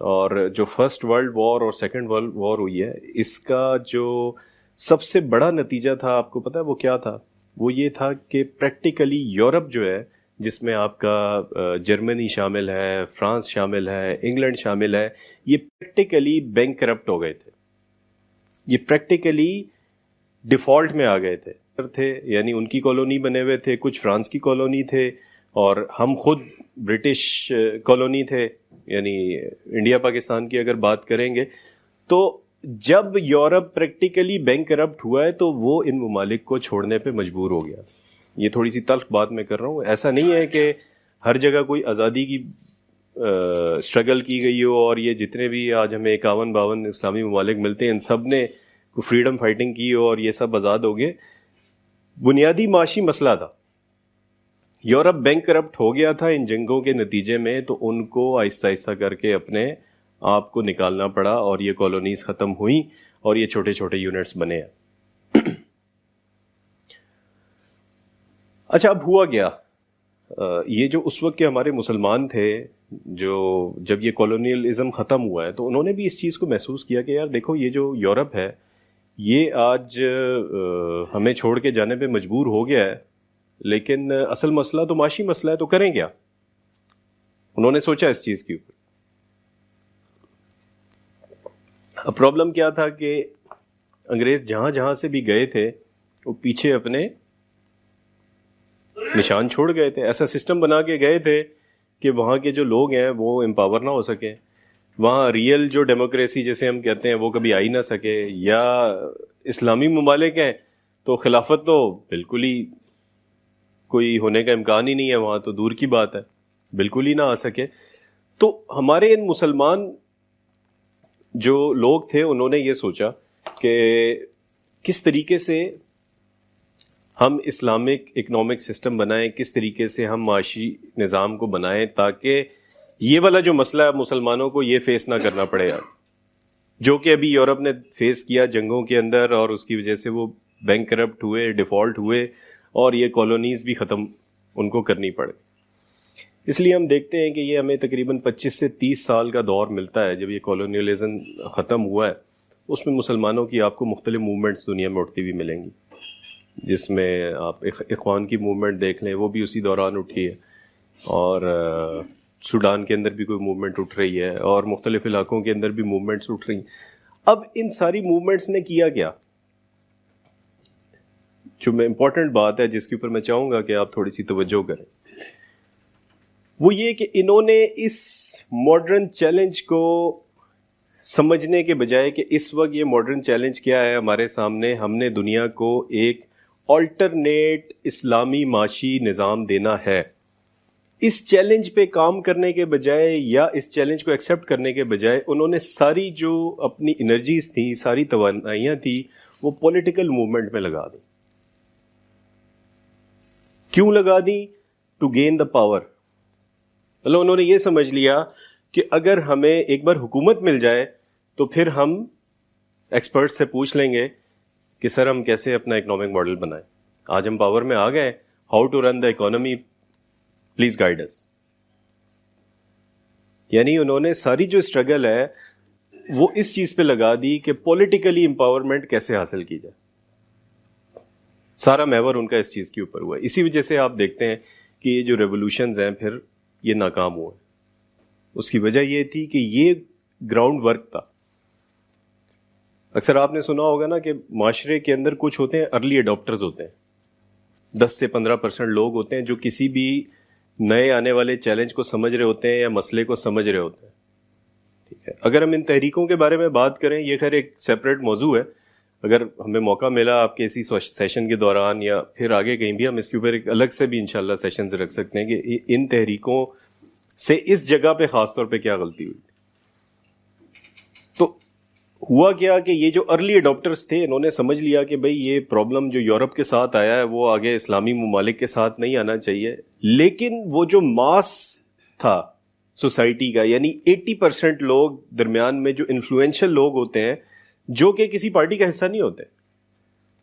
اور جو فرسٹ ورلڈ وار اور سیکنڈ ورلڈ وار ہوئی ہے اس کا جو سب سے بڑا نتیجہ تھا آپ کو پتہ ہے وہ کیا تھا؟ وہ یہ تھا کہ پریکٹیکلی یورپ جو ہے, جس میں آپ کا جرمنی شامل ہے, فرانس شامل ہے, انگلینڈ شامل ہے, یہ پریکٹیکلی بینک کرپٹ ہو گئے تھے. یہ پریکٹیکلی ڈیفالٹ میں آ گئے تھے. یعنی ان کی کالونی بنے ہوئے تھے, کچھ فرانس کی کالونی تھے, اور ہم خود برٹش کالونی تھے. یعنی انڈیا پاکستان کی اگر بات کریں گے تو جب یورپ پریکٹیکلی بینک کرپٹ ہوا ہے تو وہ ان ممالک کو چھوڑنے پہ مجبور ہو گیا. یہ تھوڑی سی تلخ بات میں کر رہا ہوں. ایسا نہیں ہے کہ ہر جگہ کوئی آزادی کی اسٹرگل کی گئی ہو, اور یہ جتنے بھی آج ہمیں 51-52 اسلامی ممالک ملتے ہیں ان سب نے فریڈم فائٹنگ کی ہو اور یہ سب آزاد ہو گئے. بنیادی معاشی مسئلہ تھا یورپ بینک کرپٹ ہو گیا تھا ان جنگوں کے نتیجے میں، تو ان کو آہستہ آہستہ کر کے اپنے آپ کو نکالنا پڑا اور یہ کالونیز ختم ہوئیں اور یہ چھوٹے چھوٹے یونٹس بنے ہیں. اچھا اب ہوا کیا؟ یہ جو اس وقت کے ہمارے مسلمان تھے جو جب یہ کالونیلزم ختم ہوا ہے تو انہوں نے بھی اس چیز کو محسوس کیا کہ یار دیکھو یہ جو یورپ ہے یہ آج ہمیں چھوڑ کے جانے پہ مجبور ہو گیا ہے، لیکن اصل مسئلہ تو معاشی مسئلہ ہے، تو کریں کیا؟ انہوں نے سوچا اس چیز کے اوپر. اب پرابلم کیا تھا کہ انگریز جہاں جہاں سے بھی گئے تھے وہ پیچھے اپنے نشان چھوڑ گئے تھے. ایسا سسٹم بنا کے گئے تھے کہ وہاں کے جو لوگ ہیں وہ امپاور نہ ہو سکیں، وہاں ریئل جو ڈیموکریسی جیسے ہم کہتے ہیں وہ کبھی آئی نہ سکے. یا اسلامی ممالک ہیں تو خلافت تو بالکل ہی کوئی ہونے کا امکان ہی نہیں ہے وہاں، تو دور کی بات ہے، بالکل ہی نہ آ سکے. تو ہمارے ان مسلمان جو لوگ تھے انہوں نے یہ سوچا کہ کس طریقے سے ہم اسلامک اکنامک سسٹم بنائیں، کس طریقے سے ہم معاشی نظام کو بنائیں تاکہ یہ والا جو مسئلہ ہے مسلمانوں کو یہ فیس نہ کرنا پڑے گا جو کہ ابھی یورپ نے فیس کیا جنگوں کے اندر، اور اس کی وجہ سے وہ بینک کرپٹ ہوئے، ڈیفالٹ ہوئے اور یہ کالونیز بھی ختم ان کو کرنی پڑے. اس لیے ہم دیکھتے ہیں کہ یہ ہمیں تقریباً 25 سے 30 سال کا دور ملتا ہے جب یہ کالونیلزم ختم ہوا ہے. اس میں مسلمانوں کی آپ کو مختلف موومنٹس دنیا میں اٹھتی ہوئی ملیں گی، جس میں آپ اخوان کی موومنٹ دیکھ لیں وہ بھی اسی دوران اٹھی ہے، اور سوڈان کے اندر بھی کوئی موومنٹ اٹھ رہی ہے، اور مختلف علاقوں کے اندر بھی موومنٹس اٹھ رہی ہیں. اب ان ساری موومنٹس نے کیا کیا؟ جو میں امپورٹنٹ بات ہے جس کے اوپر میں چاہوں گا کہ آپ تھوڑی سی توجہ کریں، وہ یہ کہ انہوں نے اس ماڈرن چیلنج کو سمجھنے کے بجائے کہ اس وقت یہ ماڈرن چیلنج کیا ہے ہمارے سامنے، ہم نے دنیا کو ایک آلٹرنیٹ اسلامی معاشی نظام دینا ہے، اس چیلنج پہ کام کرنے کے بجائے یا اس چیلنج کو ایکسیپٹ کرنے کے بجائے انہوں نے ساری جو اپنی انرجیز تھیں، ساری توانائیاں تھیں، وہ پولیٹیکل موومنٹ میں لگا دیں. کیوں لگا دی؟ To gain the power. مطلب انہوں نے یہ سمجھ لیا کہ اگر ہمیں ایک بار حکومت مل جائے تو پھر ہم ایکسپرٹ سے پوچھ لیں گے کہ سر ہم کیسے اپنا اکنامک ماڈل بنائیں. آج ہم پاور میں آ گئے، how to run the economy, please guide us. یعنی انہوں نے ساری جو اسٹرگل ہے وہ اس چیز پہ لگا دی کہ پولیٹیکلی امپاورمنٹ کیسے حاصل کی جائے. سارا محور ان کا اس چیز کے اوپر ہوا ہے. اسی وجہ سے آپ دیکھتے ہیں کہ یہ جو ریولوشنز ہیں پھر یہ ناکام ہوئے. اس کی وجہ یہ تھی کہ یہ گراؤنڈ ورک تھا. اکثر آپ نے سنا ہوگا نا کہ معاشرے کے اندر کچھ ہوتے ہیں ارلی اڈاپٹرز ہوتے ہیں، 10 سے 15% لوگ ہوتے ہیں جو کسی بھی نئے آنے والے چیلنج کو سمجھ رہے ہوتے ہیں یا مسئلے کو سمجھ رہے ہوتے ہیں. ٹھیک ہے، اگر ہم ان تحریکوں کے بارے میں بات کریں، یہ خیر ایک سیپریٹ موضوع ہے، اگر ہمیں موقع ملا آپ کے اسی سیشن کے دوران یا پھر آگے کہیں بھی ہم اس کے اوپر ایک الگ سے بھی انشاءاللہ سیشنز رکھ سکتے ہیں کہ ان تحریکوں سے اس جگہ پہ خاص طور پہ کیا غلطی ہوئی. تو ہوا کیا کہ یہ جو ارلی اڈاپٹرز تھے انہوں نے سمجھ لیا کہ بھئی یہ پرابلم جو یورپ کے ساتھ آیا ہے وہ آگے اسلامی ممالک کے ساتھ نہیں آنا چاہیے. لیکن وہ جو ماس تھا سوسائٹی کا، یعنی 80% لوگ درمیان میں جو انفلوئنشل لوگ ہوتے ہیں جو کہ کسی پارٹی کا حصہ نہیں ہوتے،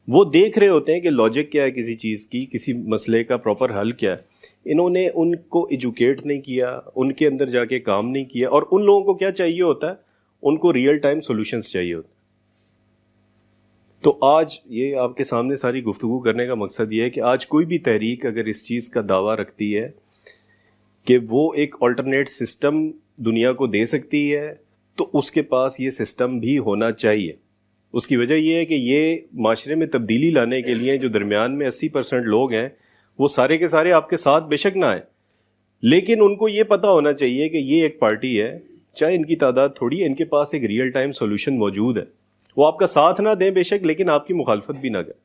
وہ دیکھ رہے ہوتے ہیں کہ لاجک کیا ہے کسی چیز کی، کسی مسئلے کا پراپر حل کیا ہے. انہوں نے ان کو ایجوکیٹ نہیں کیا، ان کے اندر جا کے کام نہیں کیا. اور ان لوگوں کو کیا چاہیے ہوتا ہے؟ ان کو ریئل ٹائم سولوشنز چاہیے ہوتا ہے. تو آج یہ آپ کے سامنے ساری گفتگو کرنے کا مقصد یہ ہے کہ آج کوئی بھی تحریک اگر اس چیز کا دعویٰ رکھتی ہے کہ وہ ایک آلٹرنیٹ سسٹم دنیا کو دے سکتی ہے تو اس کے پاس یہ سسٹم بھی ہونا چاہیے. اس کی وجہ یہ ہے کہ یہ معاشرے میں تبدیلی لانے کے لیے جو درمیان میں 80% لوگ ہیں وہ سارے کے سارے آپ کے ساتھ بے شک نہ آئے، لیکن ان کو یہ پتا ہونا چاہیے کہ یہ ایک پارٹی ہے، چاہے ان کی تعداد تھوڑی ہے، ان کے پاس ایک ریئل ٹائم سولوشن موجود ہے. وہ آپ کا ساتھ نہ دیں بے شک، لیکن آپ کی مخالفت بھی نہ کریں.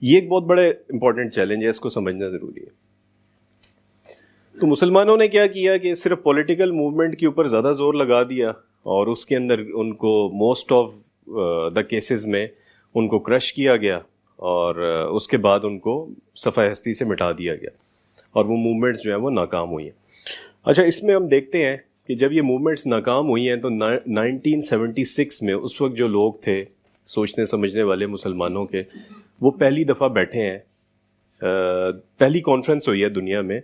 یہ ایک بہت بڑے امپورٹنٹ چیلنج ہے، اس کو سمجھنا ضروری ہے. تو مسلمانوں نے کیا کیا کہ صرف پولیٹیکل موومنٹ کے اوپر زیادہ زور لگا دیا اور اس کے اندر ان کو موسٹ آف دا کیسز میں ان کو کرش کیا گیا اور اس کے بعد ان کو صفحہ ہستی سے مٹا دیا گیا. اور وہ موومنٹس جو ہیں وہ ناکام ہوئی ہیں. اچھا اس میں ہم دیکھتے ہیں کہ جب یہ موومنٹس ناکام ہوئی ہیں تو 1976 میں اس وقت جو لوگ تھے سوچنے سمجھنے والے مسلمانوں کے, وہ پہلی دفعہ بیٹھے ہیں, پہلی کانفرنس ہوئی ہے دنیا میں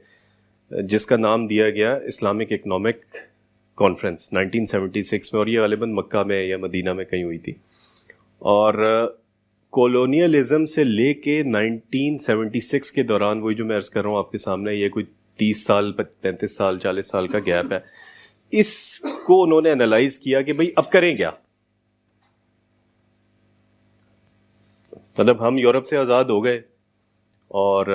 جس کا نام دیا گیا اسلامک اکنامک کانفرنس 1976 میں, اور یہ غالباً مکہ میں یا مدینہ میں کہیں ہوئی تھی. اور کولونیلزم سے لے کے 1976 کے دوران, وہی جو میں عرض کر رہا ہوں آپ کے سامنے, یہ کوئی 30 سال 35 سال 40 سال کا گیپ ہے, اس کو انہوں نے انالائز کیا کہ بھئی اب کریں کیا. مطلب ہم یورپ سے آزاد ہو گئے اور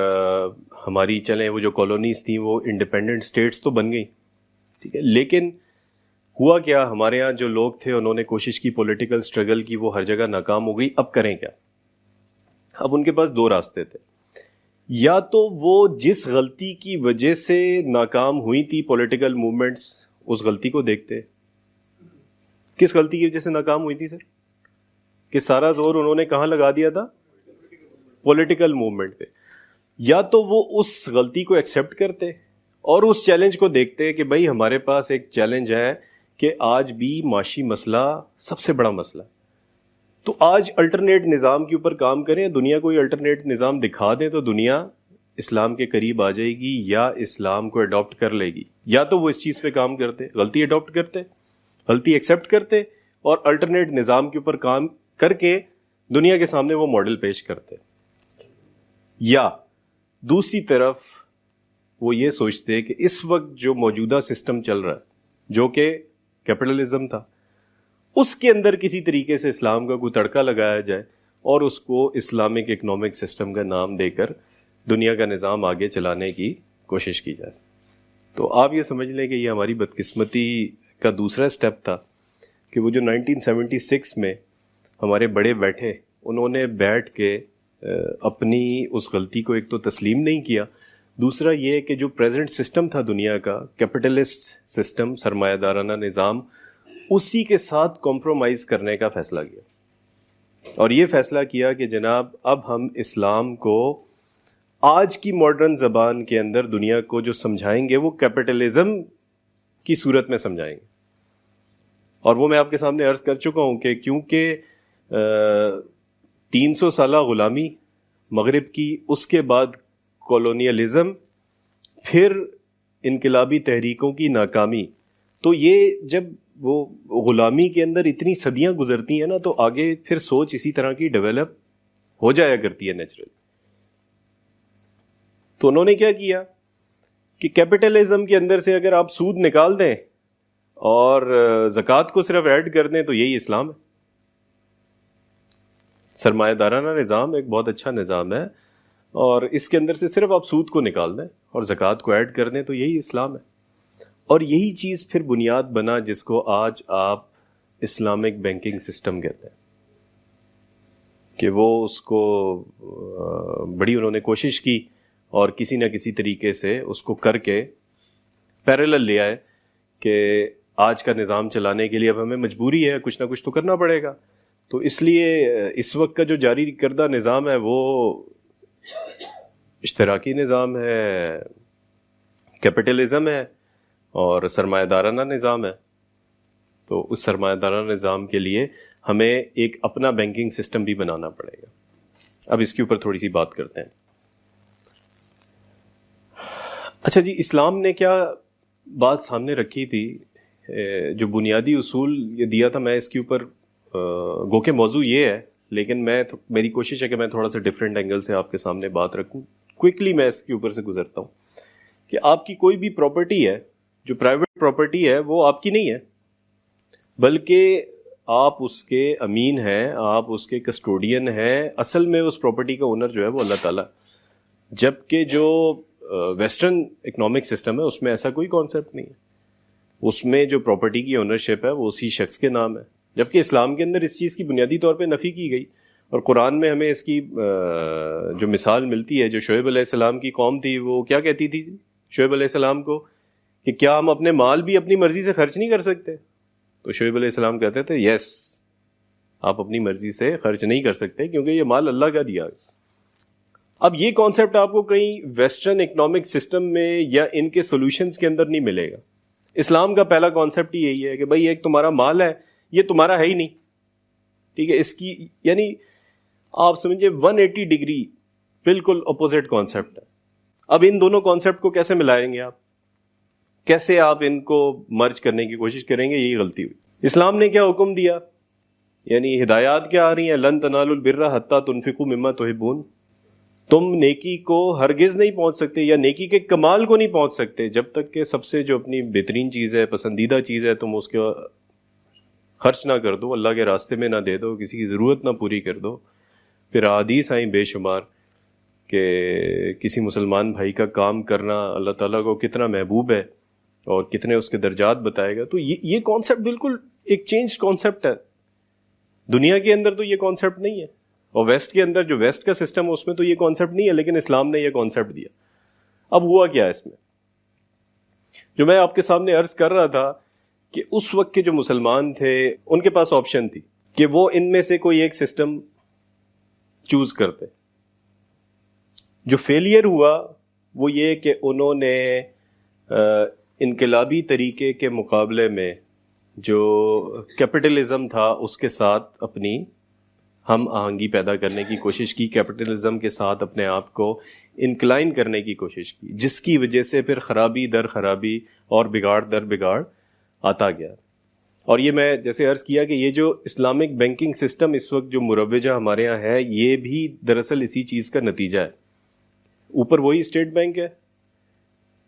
ہماری چلیں وہ جو کالونیز تھیں وہ انڈیپینڈنٹ اسٹیٹس تو بن گئی, ٹھیک ہے, لیکن ہوا کیا, ہمارے ہاں جو لوگ تھے انہوں نے کوشش کی, پولیٹیکل سٹرگل کی, وہ ہر جگہ ناکام ہو گئی. اب کریں کیا؟ اب ان کے پاس دو راستے تھے. یا تو وہ جس غلطی کی وجہ سے ناکام ہوئی تھی پولیٹیکل موومنٹس, اس غلطی کو دیکھتے. کس غلطی کی وجہ سے ناکام ہوئی تھی سر؟ کہ سارا زور انہوں نے کہاں لگا دیا تھا؟ پولیٹیکل موومنٹ پہ. یا تو وہ اس غلطی کو ایکسیپٹ کرتے اور اس چیلنج کو دیکھتے کہ بھائی ہمارے پاس ایک چیلنج ہے کہ آج بھی معاشی مسئلہ سب سے بڑا مسئلہ ہے, تو آج الٹرنیٹ نظام کے اوپر کام کریں, دنیا کو یہ الٹرنیٹ نظام دکھا دیں تو دنیا اسلام کے قریب آ جائے گی یا اسلام کو اڈاپٹ کر لے گی. یا تو وہ اس چیز پہ کام کرتے, غلطی اڈاپٹ کرتے, غلطی ایکسیپٹ کرتے اور الٹرنیٹ نظام کے اوپر کام کر کے دنیا کے سامنے وہ ماڈل پیش کرتے. یا دوسری طرف وہ یہ سوچتے کہ اس وقت جو موجودہ سسٹم چل رہا ہے جو کہ کیپٹلزم تھا, اس کے اندر کسی طریقے سے اسلام کا کوئی تڑکا لگایا جائے اور اس کو اسلامک اکنامک سسٹم کا نام دے کر دنیا کا نظام آگے چلانے کی کوشش کی جائے. تو آپ یہ سمجھ لیں کہ یہ ہماری بدقسمتی کا دوسرا سٹیپ تھا کہ وہ جو 1976 میں ہمارے بڑے بیٹھے, انہوں نے بیٹھ کے اپنی اس غلطی کو ایک تو تسلیم نہیں کیا, دوسرا یہ کہ جو پریزنٹ سسٹم تھا دنیا کا, کیپٹلسٹ سسٹم, سرمایہ دارانہ نظام, اسی کے ساتھ کمپرومائز کرنے کا فیصلہ کیا. اور یہ فیصلہ کیا کہ جناب اب ہم اسلام کو آج کی ماڈرن زبان کے اندر دنیا کو جو سمجھائیں گے وہ کیپٹلزم کی صورت میں سمجھائیں گے. اور وہ میں آپ کے سامنے عرض کر چکا ہوں کہ کیونکہ 300 سالہ غلامی مغرب کی, اس کے بعد کولونیلزم, پھر انقلابی تحریکوں کی ناکامی, تو یہ جب وہ غلامی کے اندر اتنی صدیاں گزرتی ہیں نا تو آگے پھر سوچ اسی طرح کی ڈیولپ ہو جایا کرتی ہے نیچرل. تو انہوں نے کیا کیا کہ کیپٹلزم کے اندر سے اگر آپ سود نکال دیں اور زکوٰۃ کو صرف ایڈ کر دیں تو یہی اسلام ہے. سرمایہ دارانہ نظام ایک بہت اچھا نظام ہے اور اس کے اندر سے صرف آپ سود کو نکال دیں اور زکوٰۃ کو ایڈ کر دیں تو یہی اسلام ہے. اور یہی چیز پھر بنیاد بنا جس کو آج آپ اسلامک بینکنگ سسٹم کہتے ہیں, کہ وہ اس کو بڑی انہوں نے کوشش کی اور کسی نہ کسی طریقے سے اس کو کر کے پیرالل لے آئے کہ آج کا نظام چلانے کے لیے اب ہمیں مجبوری ہے, کچھ نہ کچھ تو کرنا پڑے گا. تو اس لیے اس وقت کا جو جاری کردہ نظام ہے وہ اشتراکی نظام ہے, کیپٹلزم ہے اور سرمایہ دارانہ نظام ہے. تو اس سرمایہ دارانہ نظام کے لیے ہمیں ایک اپنا بینکنگ سسٹم بھی بنانا پڑے گا. اب اس کے اوپر تھوڑی سی بات کرتے ہیں. اچھا جی, اسلام نے کیا بات سامنے رکھی تھی, جو بنیادی اصول یہ دیا تھا, میں اس کے اوپر گو کہ موضوع یہ ہے لیکن میری کوشش ہے کہ میں تھوڑا سا ڈفرینٹ اینگل سے آپ کے سامنے بات رکھوں. کوئکلی میں اس کے اوپر سے گزرتا ہوں کہ آپ کی کوئی بھی پراپرٹی ہے, جو پرائیویٹ پراپرٹی ہے, وہ آپ کی نہیں ہے, بلکہ آپ اس کے امین ہیں, آپ اس کے کسٹوڈین ہیں. اصل میں اس پراپرٹی کا اونر جو ہے وہ اللہ تعالیٰ. جبکہ جو ویسٹرن اکنامک سسٹم ہے اس میں ایسا کوئی کانسیپٹ نہیں ہے. اس میں جو پراپرٹی کی اونرشپ ہے وہ اسی شخص کے نام ہے, جبکہ اسلام کے اندر اس چیز کی بنیادی طور پہ نفی کی گئی. اور قرآن میں ہمیں اس کی جو مثال ملتی ہے, جو شعیب علیہ السلام کی قوم تھی وہ کیا کہتی تھی شعیب علیہ السلام کو کہ کیا ہم اپنے مال بھی اپنی مرضی سے خرچ نہیں کر سکتے؟ تو شعیب علیہ السلام کہتے تھے یس, آپ اپنی مرضی سے خرچ نہیں کر سکتے کیونکہ یہ مال اللہ کا دیا. اب یہ کانسیپٹ آپ کو کہیں ویسٹرن اکنامک سسٹم میں یا ان کے سولوشنز کے اندر نہیں ملے گا. اسلام کا پہلا کانسیپٹ یہی ہے کہ بھائی ایک تمہارا مال ہے، یہ تمہارا ہے ہی نہیں، ٹھیک ہے. اس کی یعنی آپ سمجھے 180 ڈگری بالکل اپوزٹ کانسیپٹ ہے. اب ان دونوں کانسیپٹ کو کیسے ملائیں گے آپ؟ کیسے آپ ان کو مرج کرنے کی کوشش کریں گے؟ یہی غلطی ہوئی. اسلام نے کیا حکم دیا؟ یعنی ہدایات کیا آ رہی ہیں؟ لن تنالوا البر حتی تنفقوا مما تحبون. تم نیکی کو ہرگز نہیں پہنچ سکتے یا نیکی کے کمال کو نہیں پہنچ سکتے جب تک کہ سب سے جو اپنی بہترین چیز ہے، پسندیدہ چیز ہے، تم اس کو خرچ نہ کر دو، اللہ کے راستے میں نہ دے دو، کسی کی ضرورت نہ پوری کر دو. پھر احادیث آئیں بے شمار کہ کسی مسلمان بھائی کا کام کرنا اللہ تعالیٰ کو کتنا محبوب ہے اور کتنے اس کے درجات بتائے گا. تو یہ کانسیپٹ بالکل ایک چینج کانسیپٹ ہے. دنیا کے اندر تو یہ کانسیپٹ نہیں ہے، اور ویسٹ کے اندر جو ویسٹ کا سسٹم ہے اس میں تو یہ کانسیپٹ نہیں ہے، لیکن اسلام نے یہ کانسیپٹ دیا. اب ہوا کیا اس میں؟ جو میں آپ کے سامنے عرض کر رہا تھا کہ اس وقت کے جو مسلمان تھے ان کے پاس آپشن تھی کہ وہ ان میں سے کوئی ایک سسٹم چوز کرتے. جو فیلئر ہوا وہ یہ کہ انہوں نے انقلابی طریقے کے مقابلے میں جو کیپٹلزم تھا اس کے ساتھ اپنی ہم آہنگی پیدا کرنے کی کوشش کی، کیپٹلزم کے ساتھ اپنے آپ کو انکلائن کرنے کی کوشش کی، جس کی وجہ سے پھر خرابی در خرابی اور بگاڑ در بگاڑ آتا گیا. اور یہ میں جیسے عرض کیا کہ یہ جو اسلامک بینکنگ سسٹم اس وقت جو مروجہ ہمارے یہاں ہے، یہ بھی دراصل اسی چیز کا نتیجہ ہے. اوپر وہی اسٹیٹ بینک ہے،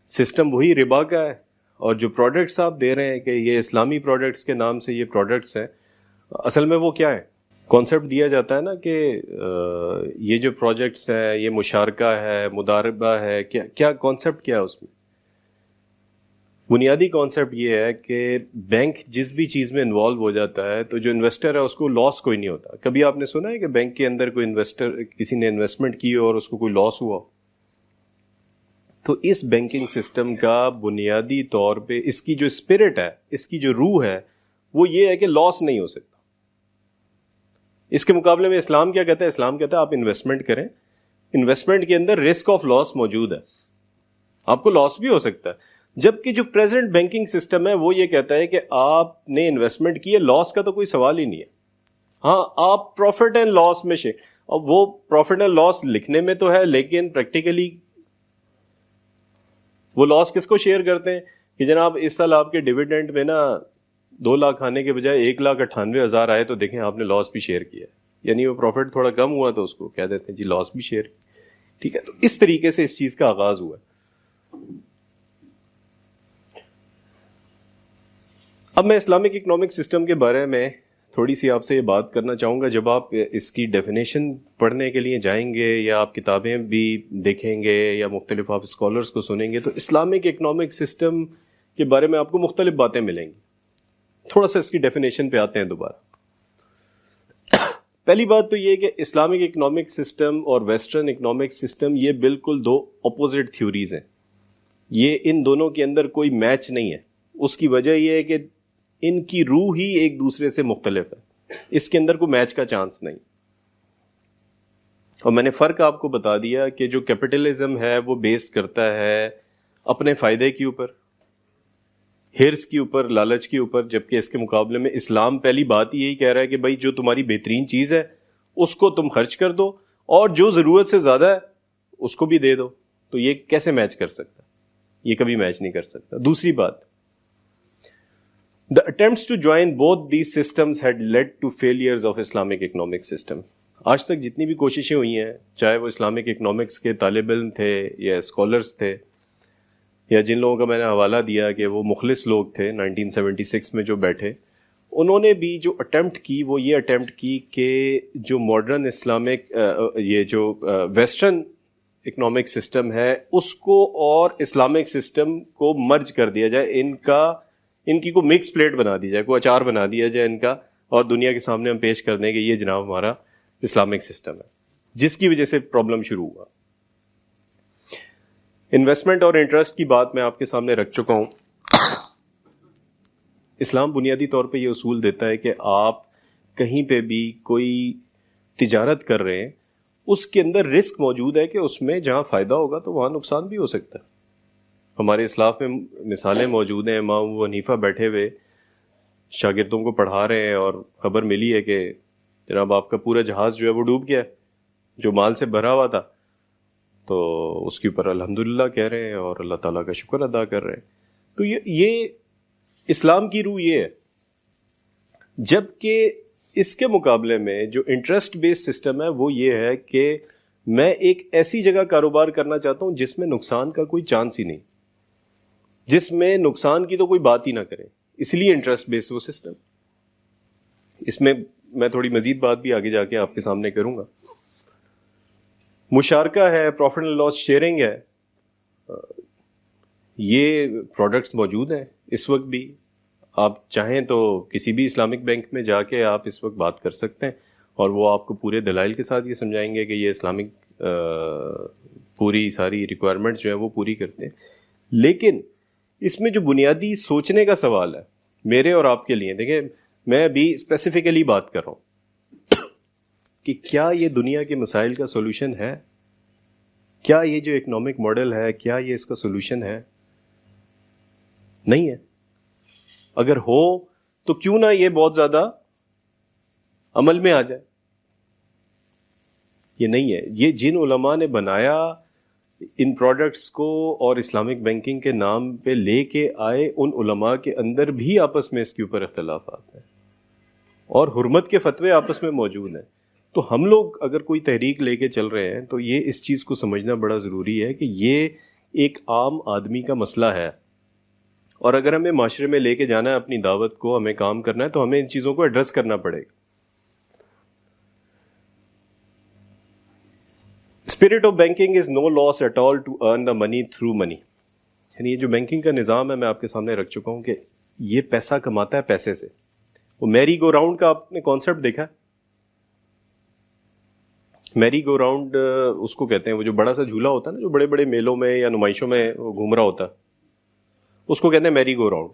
سسٹم وہی ربا کا ہے، اور جو پروڈکٹس آپ دے رہے ہیں کہ یہ اسلامی پروڈکٹس کے نام سے یہ پروڈکٹس ہیں، اصل میں وہ کیا ہے؟ کانسیپٹ دیا جاتا ہے نا کہ یہ جو پروجیکٹس ہیں یہ مشارکہ ہے، مداربہ ہے. کیا کانسیپٹ کیا ہے اس میں؟ بنیادی کانسیپٹ یہ ہے کہ بینک جس بھی چیز میں انوالو ہو جاتا ہے تو جو انویسٹر ہے اس کو لاس کوئی نہیں ہوتا. کبھی آپ نے سنا ہے کہ بینک کے اندر کوئی انویسٹر کسی نے انویسٹمنٹ کی اور اس کو کوئی لاس ہوا؟ تو اس بینکنگ سسٹم کا بنیادی طور پہ اس کی جو اسپرٹ ہے، اس کی جو روح ہے، وہ یہ ہے کہ لاس نہیں ہو سکتا. اس کے مقابلے میں اسلام کیا کہتا ہے؟ اسلام کہتا ہے آپ انویسٹمنٹ کریں، انویسٹمنٹ کے اندر رسک آف لاس موجود ہے، آپ کو لاس بھی ہو سکتا ہے. جبکہ جو پریزنٹ بینکنگ سسٹم ہے وہ یہ کہتا ہے کہ آپ نے انویسٹمنٹ کی ہے، لاس کا تو کوئی سوال ہی نہیں ہے. ہاں آپ پروفٹ اینڈ لاس میں اور وہ پروفٹ اینڈ لاس لکھنے میں تو ہے، لیکن پریکٹیکلی وہ لاس کس کو شیئر کرتے ہیں کہ جناب اس سال آپ کے ڈیویڈنڈ میں نا 2 لاکھ آنے کے بجائے 1,98,000 آئے، تو دیکھیں آپ نے لاس بھی شیئر کیا. یعنی وہ پروفٹ تھوڑا کم ہوا تو اس کو کہہ دیتے ہیں جی لاس بھی شیئر. ٹھیک ہے، تو اس طریقے سے اس چیز کا آغاز ہوا ہے. اب میں اسلامک اکنامک سسٹم کے بارے میں تھوڑی سی آپ سے یہ بات کرنا چاہوں گا. جب آپ اس کی ڈیفینیشن پڑھنے کے لیے جائیں گے یا آپ کتابیں بھی دیکھیں گے یا مختلف آپ اسکالرس کو سنیں گے تو اسلامک اکنامک سسٹم کے بارے میں آپ کو مختلف باتیں ملیں گی. تھوڑا سا اس کی ڈیفینیشن پہ آتے ہیں دوبارہ. پہلی بات تو یہ کہ اسلامک اکنامک سسٹم اور ویسٹرن اکنامک سسٹم یہ بالکل 2 اپوزٹ تھیوریز ہیں. یہ ان دونوں کے اندر کوئی میچ نہیں ہے. اس کی وجہ یہ ہے کہ ان کی روح ہی ایک دوسرے سے مختلف ہے، اس کے اندر کوئی میچ کا چانس نہیں. اور میں نے فرق آپ کو بتا دیا کہ جو کیپٹلزم ہے وہ بیسڈ کرتا ہے اپنے فائدے کے اوپر، ہرس کے اوپر، لالچ کے اوپر، جبکہ اس کے مقابلے میں اسلام پہلی بات یہی کہہ رہا ہے کہ بھائی جو تمہاری بہترین چیز ہے اس کو تم خرچ کر دو اور جو ضرورت سے زیادہ ہے اس کو بھی دے دو. تو یہ کیسے میچ کر سکتا؟ یہ کبھی میچ نہیں کر سکتا. دوسری بات، The attempts to join both these systems had led to failures of Islamic economic system. آج تک جتنی بھی کوششیں ہوئی ہیں، چاہے وہ اسلامک اکنامکس کے طالب علم تھے یا اسکالرس تھے یا جن لوگوں کا میں نے حوالہ دیا کہ وہ مخلص لوگ تھے 1976 میں جو بیٹھے، انہوں نے بھی جو اٹیمپٹ کی وہ یہ اٹیمپٹ کی کہ جو ماڈرن اسلامک یہ جو ویسٹرن اکنامک سسٹم ہے اس کو اور اسلامک سسٹم کو مرج کر دیا جائے، ان کی کوئی مکس پلیٹ بنا دی جائے، کوئی اچار بنا دیا جائے ان کا، اور دنیا کے سامنے ہم پیش کر دیں کہ یہ جناب ہمارا اسلامک سسٹم ہے. جس کی وجہ سے پرابلم شروع ہوا. انویسٹمنٹ اور انٹرسٹ کی بات میں آپ کے سامنے رکھ چکا ہوں. اسلام بنیادی طور پہ یہ اصول دیتا ہے کہ آپ کہیں پہ بھی کوئی تجارت کر رہے ہیں اس کے اندر رسک موجود ہے کہ اس میں جہاں فائدہ ہوگا تو وہاں نقصان بھی ہو سکتا ہے. ہمارے اسلاف میں مثالیں موجود ہیں. امام ابو حنیفہ بیٹھے ہوئے شاگردوں کو پڑھا رہے ہیں اور خبر ملی ہے کہ جناب آپ کا پورا جہاز جو ہے وہ ڈوب گیا جو مال سے بھرا ہوا تھا. تو اس کے اوپر الحمدللہ کہہ رہے ہیں اور اللہ تعالیٰ کا شکر ادا کر رہے ہیں. تو یہ اسلام کی روح یہ ہے. جبکہ اس کے مقابلے میں جو انٹرسٹ بیس سسٹم ہے وہ یہ ہے کہ میں ایک ایسی جگہ کاروبار کرنا چاہتا ہوں جس میں نقصان کا کوئی چانس ہی نہیں, جس میں نقصان کی تو کوئی بات ہی نہ کرے. اس لیے انٹرسٹ بیس وہ سسٹم. اس میں میں تھوڑی مزید بات بھی آگے جا کے آپ کے سامنے کروں گا. مشارکہ ہے, پروفٹ اینڈ لاس شیئرنگ ہے, یہ پروڈکٹس موجود ہیں اس وقت بھی. آپ چاہیں تو کسی بھی اسلامک بینک میں جا کے آپ اس وقت بات کر سکتے ہیں اور وہ آپ کو پورے دلائل کے ساتھ یہ سمجھائیں گے کہ یہ اسلامک پوری ساری ریکوائرمنٹس جو ہیں وہ پوری کرتے ہیں. لیکن اس میں جو بنیادی سوچنے کا سوال ہے میرے اور آپ کے لیے, دیکھیں میں ابھی اسپیسیفکلی بات کر رہا ہوں کہ کیا یہ دنیا کے مسائل کا سولوشن ہے؟ کیا یہ جو اکنامک ماڈل ہے کیا یہ اس کا سولوشن ہے؟ نہیں ہے. اگر ہو تو کیوں نہ یہ بہت زیادہ عمل میں آ جائے. یہ نہیں ہے. یہ جن علماء نے بنایا ان پروڈکٹس کو اور اسلامک بینکنگ کے نام پہ لے کے آئے, ان علماء کے اندر بھی آپس میں اس کے اوپر اختلافات ہیں اور حرمت کے فتوے آپس میں موجود ہیں. تو ہم لوگ اگر کوئی تحریک لے کے چل رہے ہیں تو یہ اس چیز کو سمجھنا بڑا ضروری ہے کہ یہ ایک عام آدمی کا مسئلہ ہے, اور اگر ہمیں معاشرے میں لے کے جانا ہے اپنی دعوت کو, ہمیں کام کرنا ہے تو ہمیں ان چیزوں کو ایڈریس کرنا پڑے گا. Spirit of banking is no loss at all to earn the money through money. یعنی یہ جو بینکنگ کا نظام ہے میں آپ کے سامنے رکھ چکا ہوں کہ یہ پیسہ کماتا ہے پیسے سے. وہ میری گو راؤنڈ کا آپ نے کانسیپٹ دیکھا ہے؟ میری گو راؤنڈ اس کو کہتے ہیں, وہ جو بڑا سا جھولا ہوتا ہے نا جو بڑے بڑے میلوں میں یا نمائشوں میں گھوم رہا ہوتا ہے, اس کو کہتے ہیں میری گو راؤنڈ.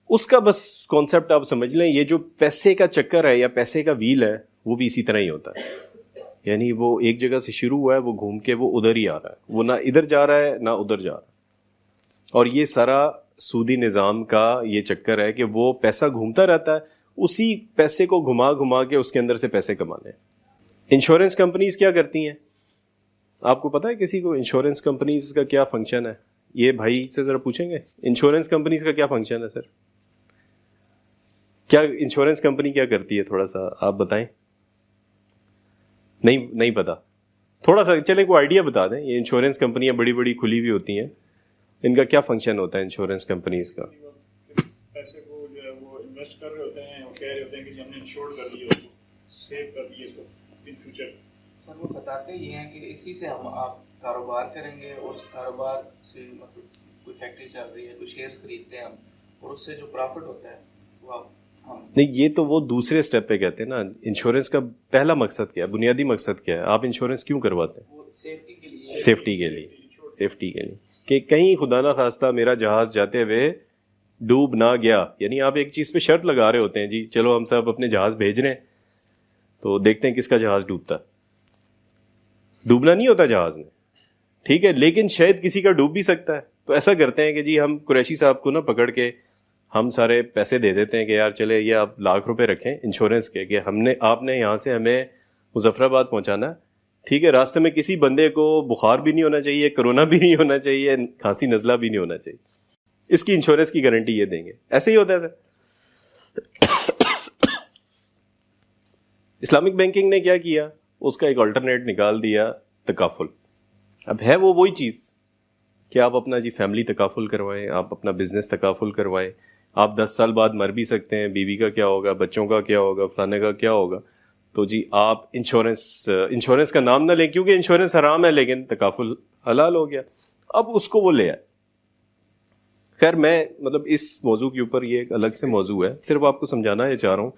اس کا بس کانسیپٹ آپ سمجھ لیں, یہ جو پیسے کا چکر ہے یا پیسے کا ویل ہے وہ بھی اسی طرح ہی ہوتا ہے. یعنی وہ ایک جگہ سے شروع ہوا ہے, وہ گھوم کے وہ ادھر ہی آ رہا ہے, وہ نہ ادھر جا رہا ہے نہ ادھر جا رہا ہے. اور یہ سارا سودی نظام کا یہ چکر ہے کہ وہ پیسہ گھومتا رہتا ہے, اسی پیسے کو گھما گھما کے اس کے اندر سے پیسے کمانے ہیں. انشورنس کمپنیز کیا کرتی ہیں؟ آپ کو پتا ہے کسی کو انشورنس کمپنیز کا کیا فنکشن ہے؟ یہ بھائی سے ذرا پوچھیں گے انشورنس کمپنیز کا کیا فنکشن ہے سر؟ کیا انشورنس کمپنی کیا کرتی ہے؟ تھوڑا سا آپ بتائیں. نہیں پتا؟ تھوڑا سا چلیں کوئی آئیڈیا بتا دیں. یہ انشورنس کمپنیاں بڑی بڑی کھلی ہوئی ہوتی ہیں, ان کا کیا فنکشن ہوتا ہے انشورنس کمپنیز کا؟ پیسے کو جو ہے وہ انویسٹ کر رہے ہوتے ہیں اور کہہ رہے ہوتے ہیں کہ ہم نے انشور کر دیا, سیو کر دیے اس کو ان فیوچر. سر وہ بتاتے یہ ہیں کہ اسی سے ہم آپ کاروبار کریں گے اور اس کاروبار سے مطلب کوئی فیکٹری چل رہی ہے, کوئی شیئرس خریدتے ہیں ہم, اور اس سے جو پرافٹ ہوتا ہے وہ آپ نہیں, یہ تو وہ دوسرے سٹیپ پہ کہتے ہیں نا. انشورنس کا پہلا مقصد کیا ہے, بنیادی مقصد کیا ہے؟ آپ انشورنس کیوں کرواتے ہیں؟ سیفٹی کے لیے. سیفٹی کے لیے کہ کہیں خدا نہ خواستہ میرا جہاز جاتے ہوئے ڈوب نہ گیا. یعنی آپ ایک چیز پہ شرط لگا رہے ہوتے ہیں, جی چلو ہم سب اپنے جہاز بھیج رہے ہیں تو دیکھتے ہیں کس کا جہاز ڈوبتا. ڈوبنا نہیں ہوتا جہاز میں, ٹھیک ہے, لیکن شاید کسی کا ڈوب بھی سکتا ہے. تو ایسا کرتے ہیں کہ جی ہم قریشی صاحب کو نا پکڑ کے ہم سارے پیسے دے دیتے ہیں کہ یار چلے یہ آپ ₹1,00,000 رکھیں انشورنس کے, کہ آپ نے یہاں سے ہمیں مظفر آباد پہنچانا, ٹھیک ہے, راستے میں کسی بندے کو بخار بھی نہیں ہونا چاہیے, کرونا بھی نہیں ہونا چاہیے, کھانسی نزلہ بھی نہیں ہونا چاہیے, اس کی انشورنس کی گارنٹی یہ دیں گے. ایسے ہی ہوتا ہے سر. اسلامک بینکنگ نے کیا کیا, اس کا ایک آلٹرنیٹ نکال دیا, تکافل. اب ہے وہ وہی چیز کہ آپ اپنا جی فیملی تکافل کروائیں, آپ اپنا بزنس تکافل کروائیں. آپ 10 سال بعد مر بھی سکتے ہیں, بیوی کا کیا ہوگا, بچوں کا کیا ہوگا, فلانے کا کیا ہوگا, تو جی آپ انشورنس کا نام نہ لیں کیونکہ انشورنس حرام ہے, لیکن تکافل حلال ہو گیا. اب اس کو وہ لے آئے. خیر میں مطلب اس موضوع کے اوپر یہ ایک الگ سے موضوع ہے, صرف آپ کو سمجھانا یہ چاہ رہا ہوں.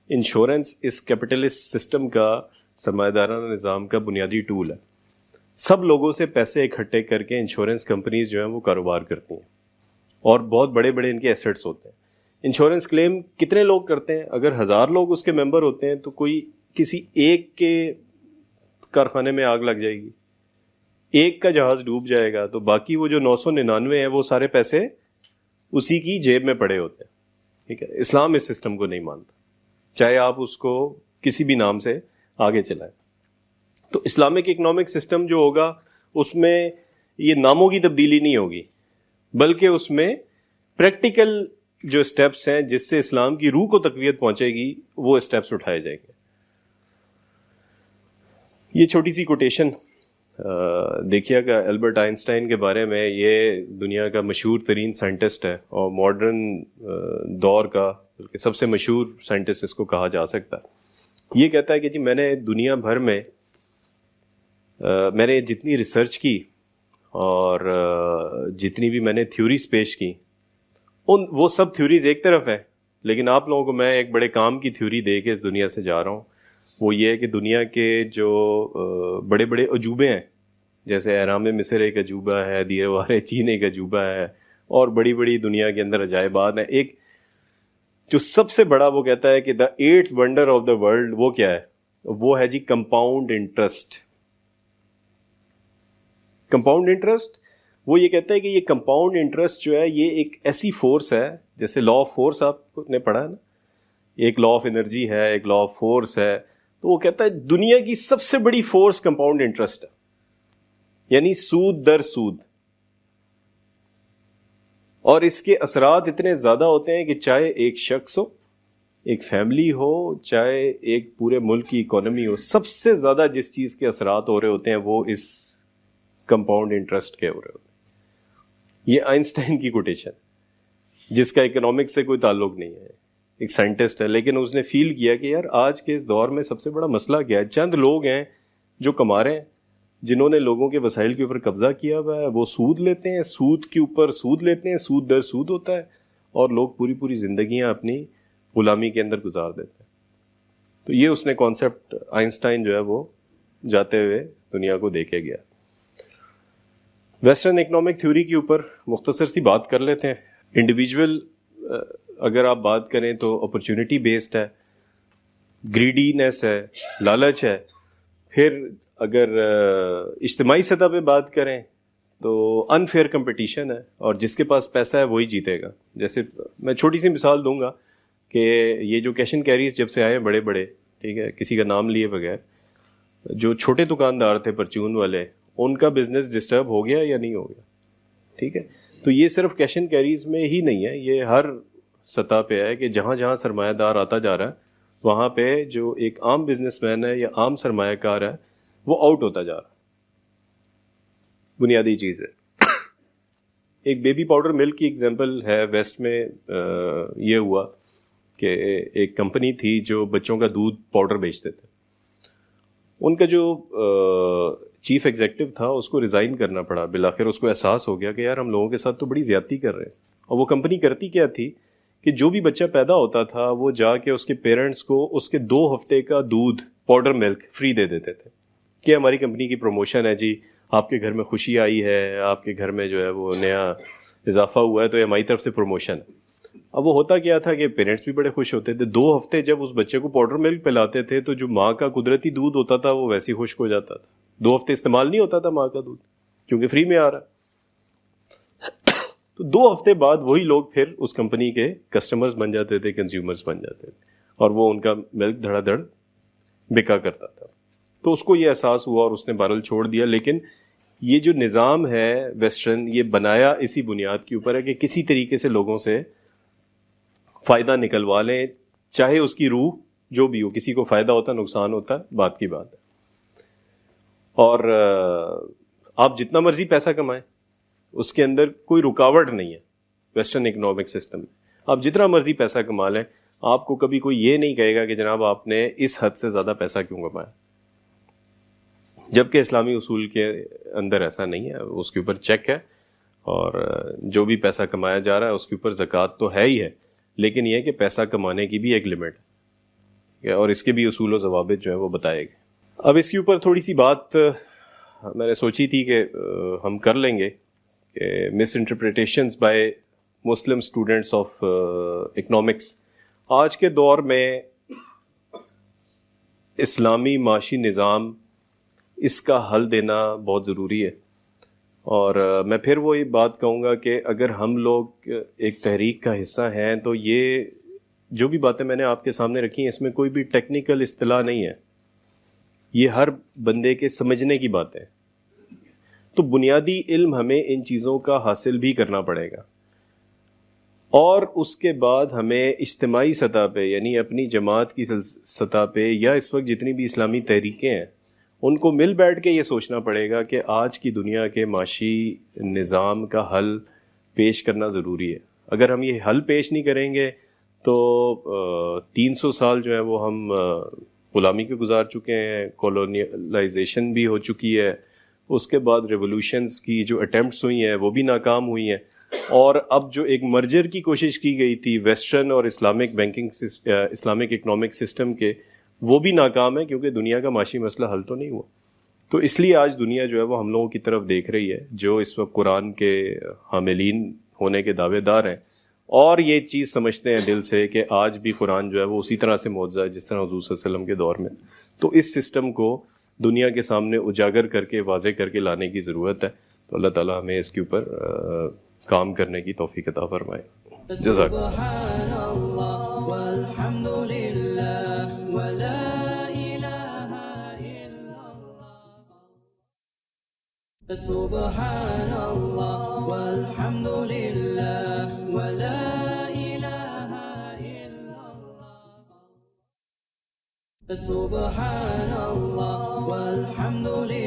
انشورنس اس کیپٹلسٹ سسٹم کا, سرمایہ دارانہ نظام کا بنیادی ٹول ہے. سب لوگوں سے پیسے اکٹھے کر کے انشورنس کمپنیز جو ہیں وہ کاروبار کرتی ہیں اور بہت بڑے بڑے ان کے ایسٹس ہوتے ہیں. انشورنس کلیم کتنے لوگ کرتے ہیں؟ اگر 1000 لوگ اس کے ممبر ہوتے ہیں تو کوئی کسی ایک کے کارخانے میں آگ لگ جائے گی, ایک کا جہاز ڈوب جائے گا, تو باقی وہ جو 999 ہیں وہ سارے پیسے اسی کی جیب میں پڑے ہوتے ہیں. ٹھیک ہے, اسلام اس سسٹم کو نہیں مانتا, چاہے آپ اس کو کسی بھی نام سے آگے چلائیں. تو اسلامک اکنامک سسٹم جو ہوگا اس میں یہ ناموں کی تبدیلی نہیں ہوگی, بلکہ اس میں پریکٹیکل جو اسٹیپس ہیں جس سے اسلام کی روح کو تقویت پہنچے گی وہ اسٹیپس اٹھائے جائیں گے. یہ چھوٹی سی کوٹیشن دیکھیے گا البرٹ آئنسٹائن کے بارے میں. یہ دنیا کا مشہور ترین سائنٹسٹ ہے اور ماڈرن دور کا سب سے مشہور سائنٹسٹ اس کو کہا جا سکتا ہے. یہ کہتا ہے کہ جی میں نے دنیا بھر میں میں نے جتنی ریسرچ کی اور جتنی بھی میں نے تھیوریز پیش کی وہ سب تھیوریز ایک طرف ہے, لیکن آپ لوگوں کو میں ایک بڑے کام کی تھیوری دے کے اس دنیا سے جا رہا ہوں. وہ یہ ہے کہ دنیا کے جو بڑے بڑے عجوبے ہیں, جیسے اہرام مصر ایک عجوبہ ہے, دیوار چین ایک عجوبہ ہے, اور بڑی بڑی دنیا کے اندر عجائبات ہیں. ایک جو سب سے بڑا وہ کہتا ہے کہ دا 8th wonder of the world وہ کیا ہے, وہ ہے جی کمپاؤنڈ انٹرسٹ. کمپاؤنڈ انٹرسٹ وہ یہ کہتا ہے کہ یہ کمپاؤنڈ انٹرسٹ جو ہے یہ ایک ایسی فورس ہے, جیسے لا آف فورس آپ نے پڑھا ہے نا, ایک لا آف انرجی ہے, ایک لا آف فورس ہے. تو وہ کہتا ہے دنیا کی سب سے بڑی فورس کمپاؤنڈ انٹرسٹ ہے, یعنی سود در سود. اور اس کے اثرات اتنے زیادہ ہوتے ہیں کہ چاہے ایک شخص ہو, ایک فیملی ہو, چاہے ایک پورے ملک کی اکانومی ہو, سب سے زیادہ جس چیز کے اثرات ہو رہے ہوتے ہیں وہ اس کمپاؤنڈ انٹرسٹ کے ہو رہے ہوتے ہیں. یہ آئنسٹائن کی کوٹیشن, جس کا اکنامکس سے کوئی تعلق نہیں ہے, ایک سائنٹسٹ ہے, لیکن اس نے فیل کیا کہ یار آج کے اس دور میں سب سے بڑا مسئلہ کیا ہے. چند لوگ ہیں جو کما رہے ہیں, جنہوں نے لوگوں کے وسائل کے اوپر قبضہ کیا ہوا ہے, وہ سود لیتے ہیں, سود کے اوپر سود لیتے ہیں, سود در سود ہوتا ہے, اور لوگ پوری پوری زندگیاں اپنی غلامی کے اندر گزار دیتے ہیں. تو یہ اس نے کانسیپٹ آئنسٹائن جو ہے وہ جاتے ہوئے دنیا کو دے کے گیا. ویسٹرن اکنامک تھیوری کے اوپر مختصر سی بات کر لیتے ہیں. انڈیویجول اگر آپ بات کریں تو اپرچونٹی بیسڈ ہے, گریڈینس ہے, لالچ ہے. پھر اگر اجتماعی سطح پہ بات کریں تو انفیئر کمپٹیشن ہے, اور جس کے پاس پیسہ ہے وہی جیتے گا. جیسے میں چھوٹی سی مثال دوں گا کہ یہ جو کیش اینڈ کیریز جب سے آئے بڑے بڑے, ٹھیک ہے, کسی کا نام لیے بغیر, جو چھوٹے دکاندار تھے پرچون والے, ان کا بزنس ڈسٹرب ہو گیا یا نہیں ہو گیا. ٹھیک ہے, تو یہ صرف کیش اینڈ کیریز میں ہی نہیں ہے, یہ ہر سطح پہ ہے کہ جہاں جہاں سرمایہ دار آتا جا رہا ہے وہاں پہ جو ایک عام بزنس مین ہے یا عام سرمایہ کار ہے وہ آؤٹ ہوتا جا رہا ہے. بنیادی چیز ہے. ایک بیبی پاؤڈر ملک کی ایگزامپل ہے ویسٹ میں. یہ ہوا کہ ایک کمپنی تھی جو بچوں کا دودھ پاؤڈر بیچتے تھے. ان کا جو چیف ایگزیکٹو تھا اس کو ریزائن کرنا پڑا. بالآخر اس کو احساس ہو گیا کہ یار ہم لوگوں کے ساتھ تو بڑی زیادتی کر رہے ہیں. اور وہ کمپنی کرتی کیا تھی کہ جو بھی بچہ پیدا ہوتا تھا وہ جا کے اس کے پیرنٹس کو اس کے 2 ہفتے کا دودھ پاؤڈر ملک فری دے دیتے تھے کہ ہماری کمپنی کی پروموشن ہے جی, آپ کے گھر میں خوشی آئی ہے, آپ کے گھر میں جو ہے وہ نیا اضافہ ہوا ہے, تو یہ ہماری طرف سے پروموشن ہے. اب وہ ہوتا کیا تھا کہ پیرنٹس بھی بڑے خوش ہوتے تھے. 2 ہفتے جب اس بچے کو پاؤڈر ملک پلاتے تھے تو جو ماں کا قدرتی دودھ ہوتا تھا وہ ویسے ہی خشک ہو جاتا تھا. 2 ہفتے استعمال نہیں ہوتا تھا ماں کا دودھ کیونکہ فری میں آ رہا. تو 2 ہفتے بعد وہی لوگ پھر اس کمپنی کے کسٹمرز بن جاتے تھے, کنزیومرز بن جاتے تھے, اور وہ ان کا ملک دھڑا دھڑ بکا کرتا تھا. تو اس کو یہ احساس ہوا اور اس نے بہرحال چھوڑ دیا. لیکن یہ جو نظام ہے ویسٹرن, یہ بنایا اسی بنیاد کے اوپر ہے کہ کسی طریقے سے لوگوں سے فائدہ نکلوا لیں, چاہے اس کی روح جو بھی ہو. کسی کو فائدہ ہوتا ہے, نقصان ہوتا ہے, بات کی بات ہے. اور آپ جتنا مرضی پیسہ کمائیں اس کے اندر کوئی رکاوٹ نہیں ہے ویسٹرن اکنامک سسٹم میں. آپ جتنا مرضی پیسہ کما لیں, آپ کو کبھی کوئی یہ نہیں کہے گا کہ جناب آپ نے اس حد سے زیادہ پیسہ کیوں کمایا. جبکہ اسلامی اصول کے اندر ایسا نہیں ہے, اس کے اوپر چیک ہے, اور جو بھی پیسہ کمایا جا رہا ہے اس کے اوپر زکوٰۃ تو ہے ہی ہے, لیکن یہ کہ پیسہ کمانے کی بھی ایک لمٹ ہے, اور اس کے بھی اصول و ضوابط جو ہے وہ بتائے گئے. اب اس کے اوپر تھوڑی سی بات میں نے سوچی تھی کہ ہم کر لیں گے کہ misinterpretations by Muslim students of economics. آج کے دور میں اسلامی معاشی نظام اس کا حل دینا بہت ضروری ہے. اور میں پھر وہی بات کہوں گا کہ اگر ہم لوگ ایک تحریک کا حصہ ہیں تو یہ جو بھی باتیں میں نے آپ کے سامنے رکھی ہیں اس میں کوئی بھی ٹیکنیکل اصطلاح نہیں ہے, یہ ہر بندے کے سمجھنے کی باتیں. تو بنیادی علم ہمیں ان چیزوں کا حاصل بھی کرنا پڑے گا, اور اس کے بعد ہمیں اجتماعی سطح پہ یعنی اپنی جماعت کی سطح پہ یا اس وقت جتنی بھی اسلامی تحریکیں ہیں ان کو مل بیٹھ کے یہ سوچنا پڑے گا کہ آج کی دنیا کے معاشی نظام کا حل پیش کرنا ضروری ہے. اگر ہم یہ حل پیش نہیں کریں گے تو 300 سال جو ہے وہ ہم غلامی کے گزار چکے ہیں, کولونیلائزیشن بھی ہو چکی ہے, اس کے بعد ریولوشنز کی جو اٹیمپٹس ہوئی ہیں وہ بھی ناکام ہوئی ہیں, اور اب جو ایک مرجر کی کوشش کی گئی تھی ویسٹرن اور اسلامک اسلامک اکنامک سسٹم کے, وہ بھی ناکام ہے کیونکہ دنیا کا معاشی مسئلہ حل تو نہیں ہوا. تو اس لیے آج دنیا جو ہے وہ ہم لوگوں کی طرف دیکھ رہی ہے جو اس وقت قرآن کے حاملین ہونے کے دعوے دار ہیں اور یہ چیز سمجھتے ہیں دل سے کہ آج بھی قرآن جو ہے وہ اسی طرح سے معجزہ ہے جس طرح حضور صلی اللہ علیہ وسلم کے دور میں. تو اس سسٹم کو دنیا کے سامنے اجاگر کر کے واضح کر کے لانے کی ضرورت ہے. تو اللہ تعالیٰ ہمیں اس کے اوپر کام کرنے کی توفیق عطا فرمائے. جزاک سبحان اللہ والحمد للہ ولا الہ الا اللہ. سبحان اللہ والحمد للہ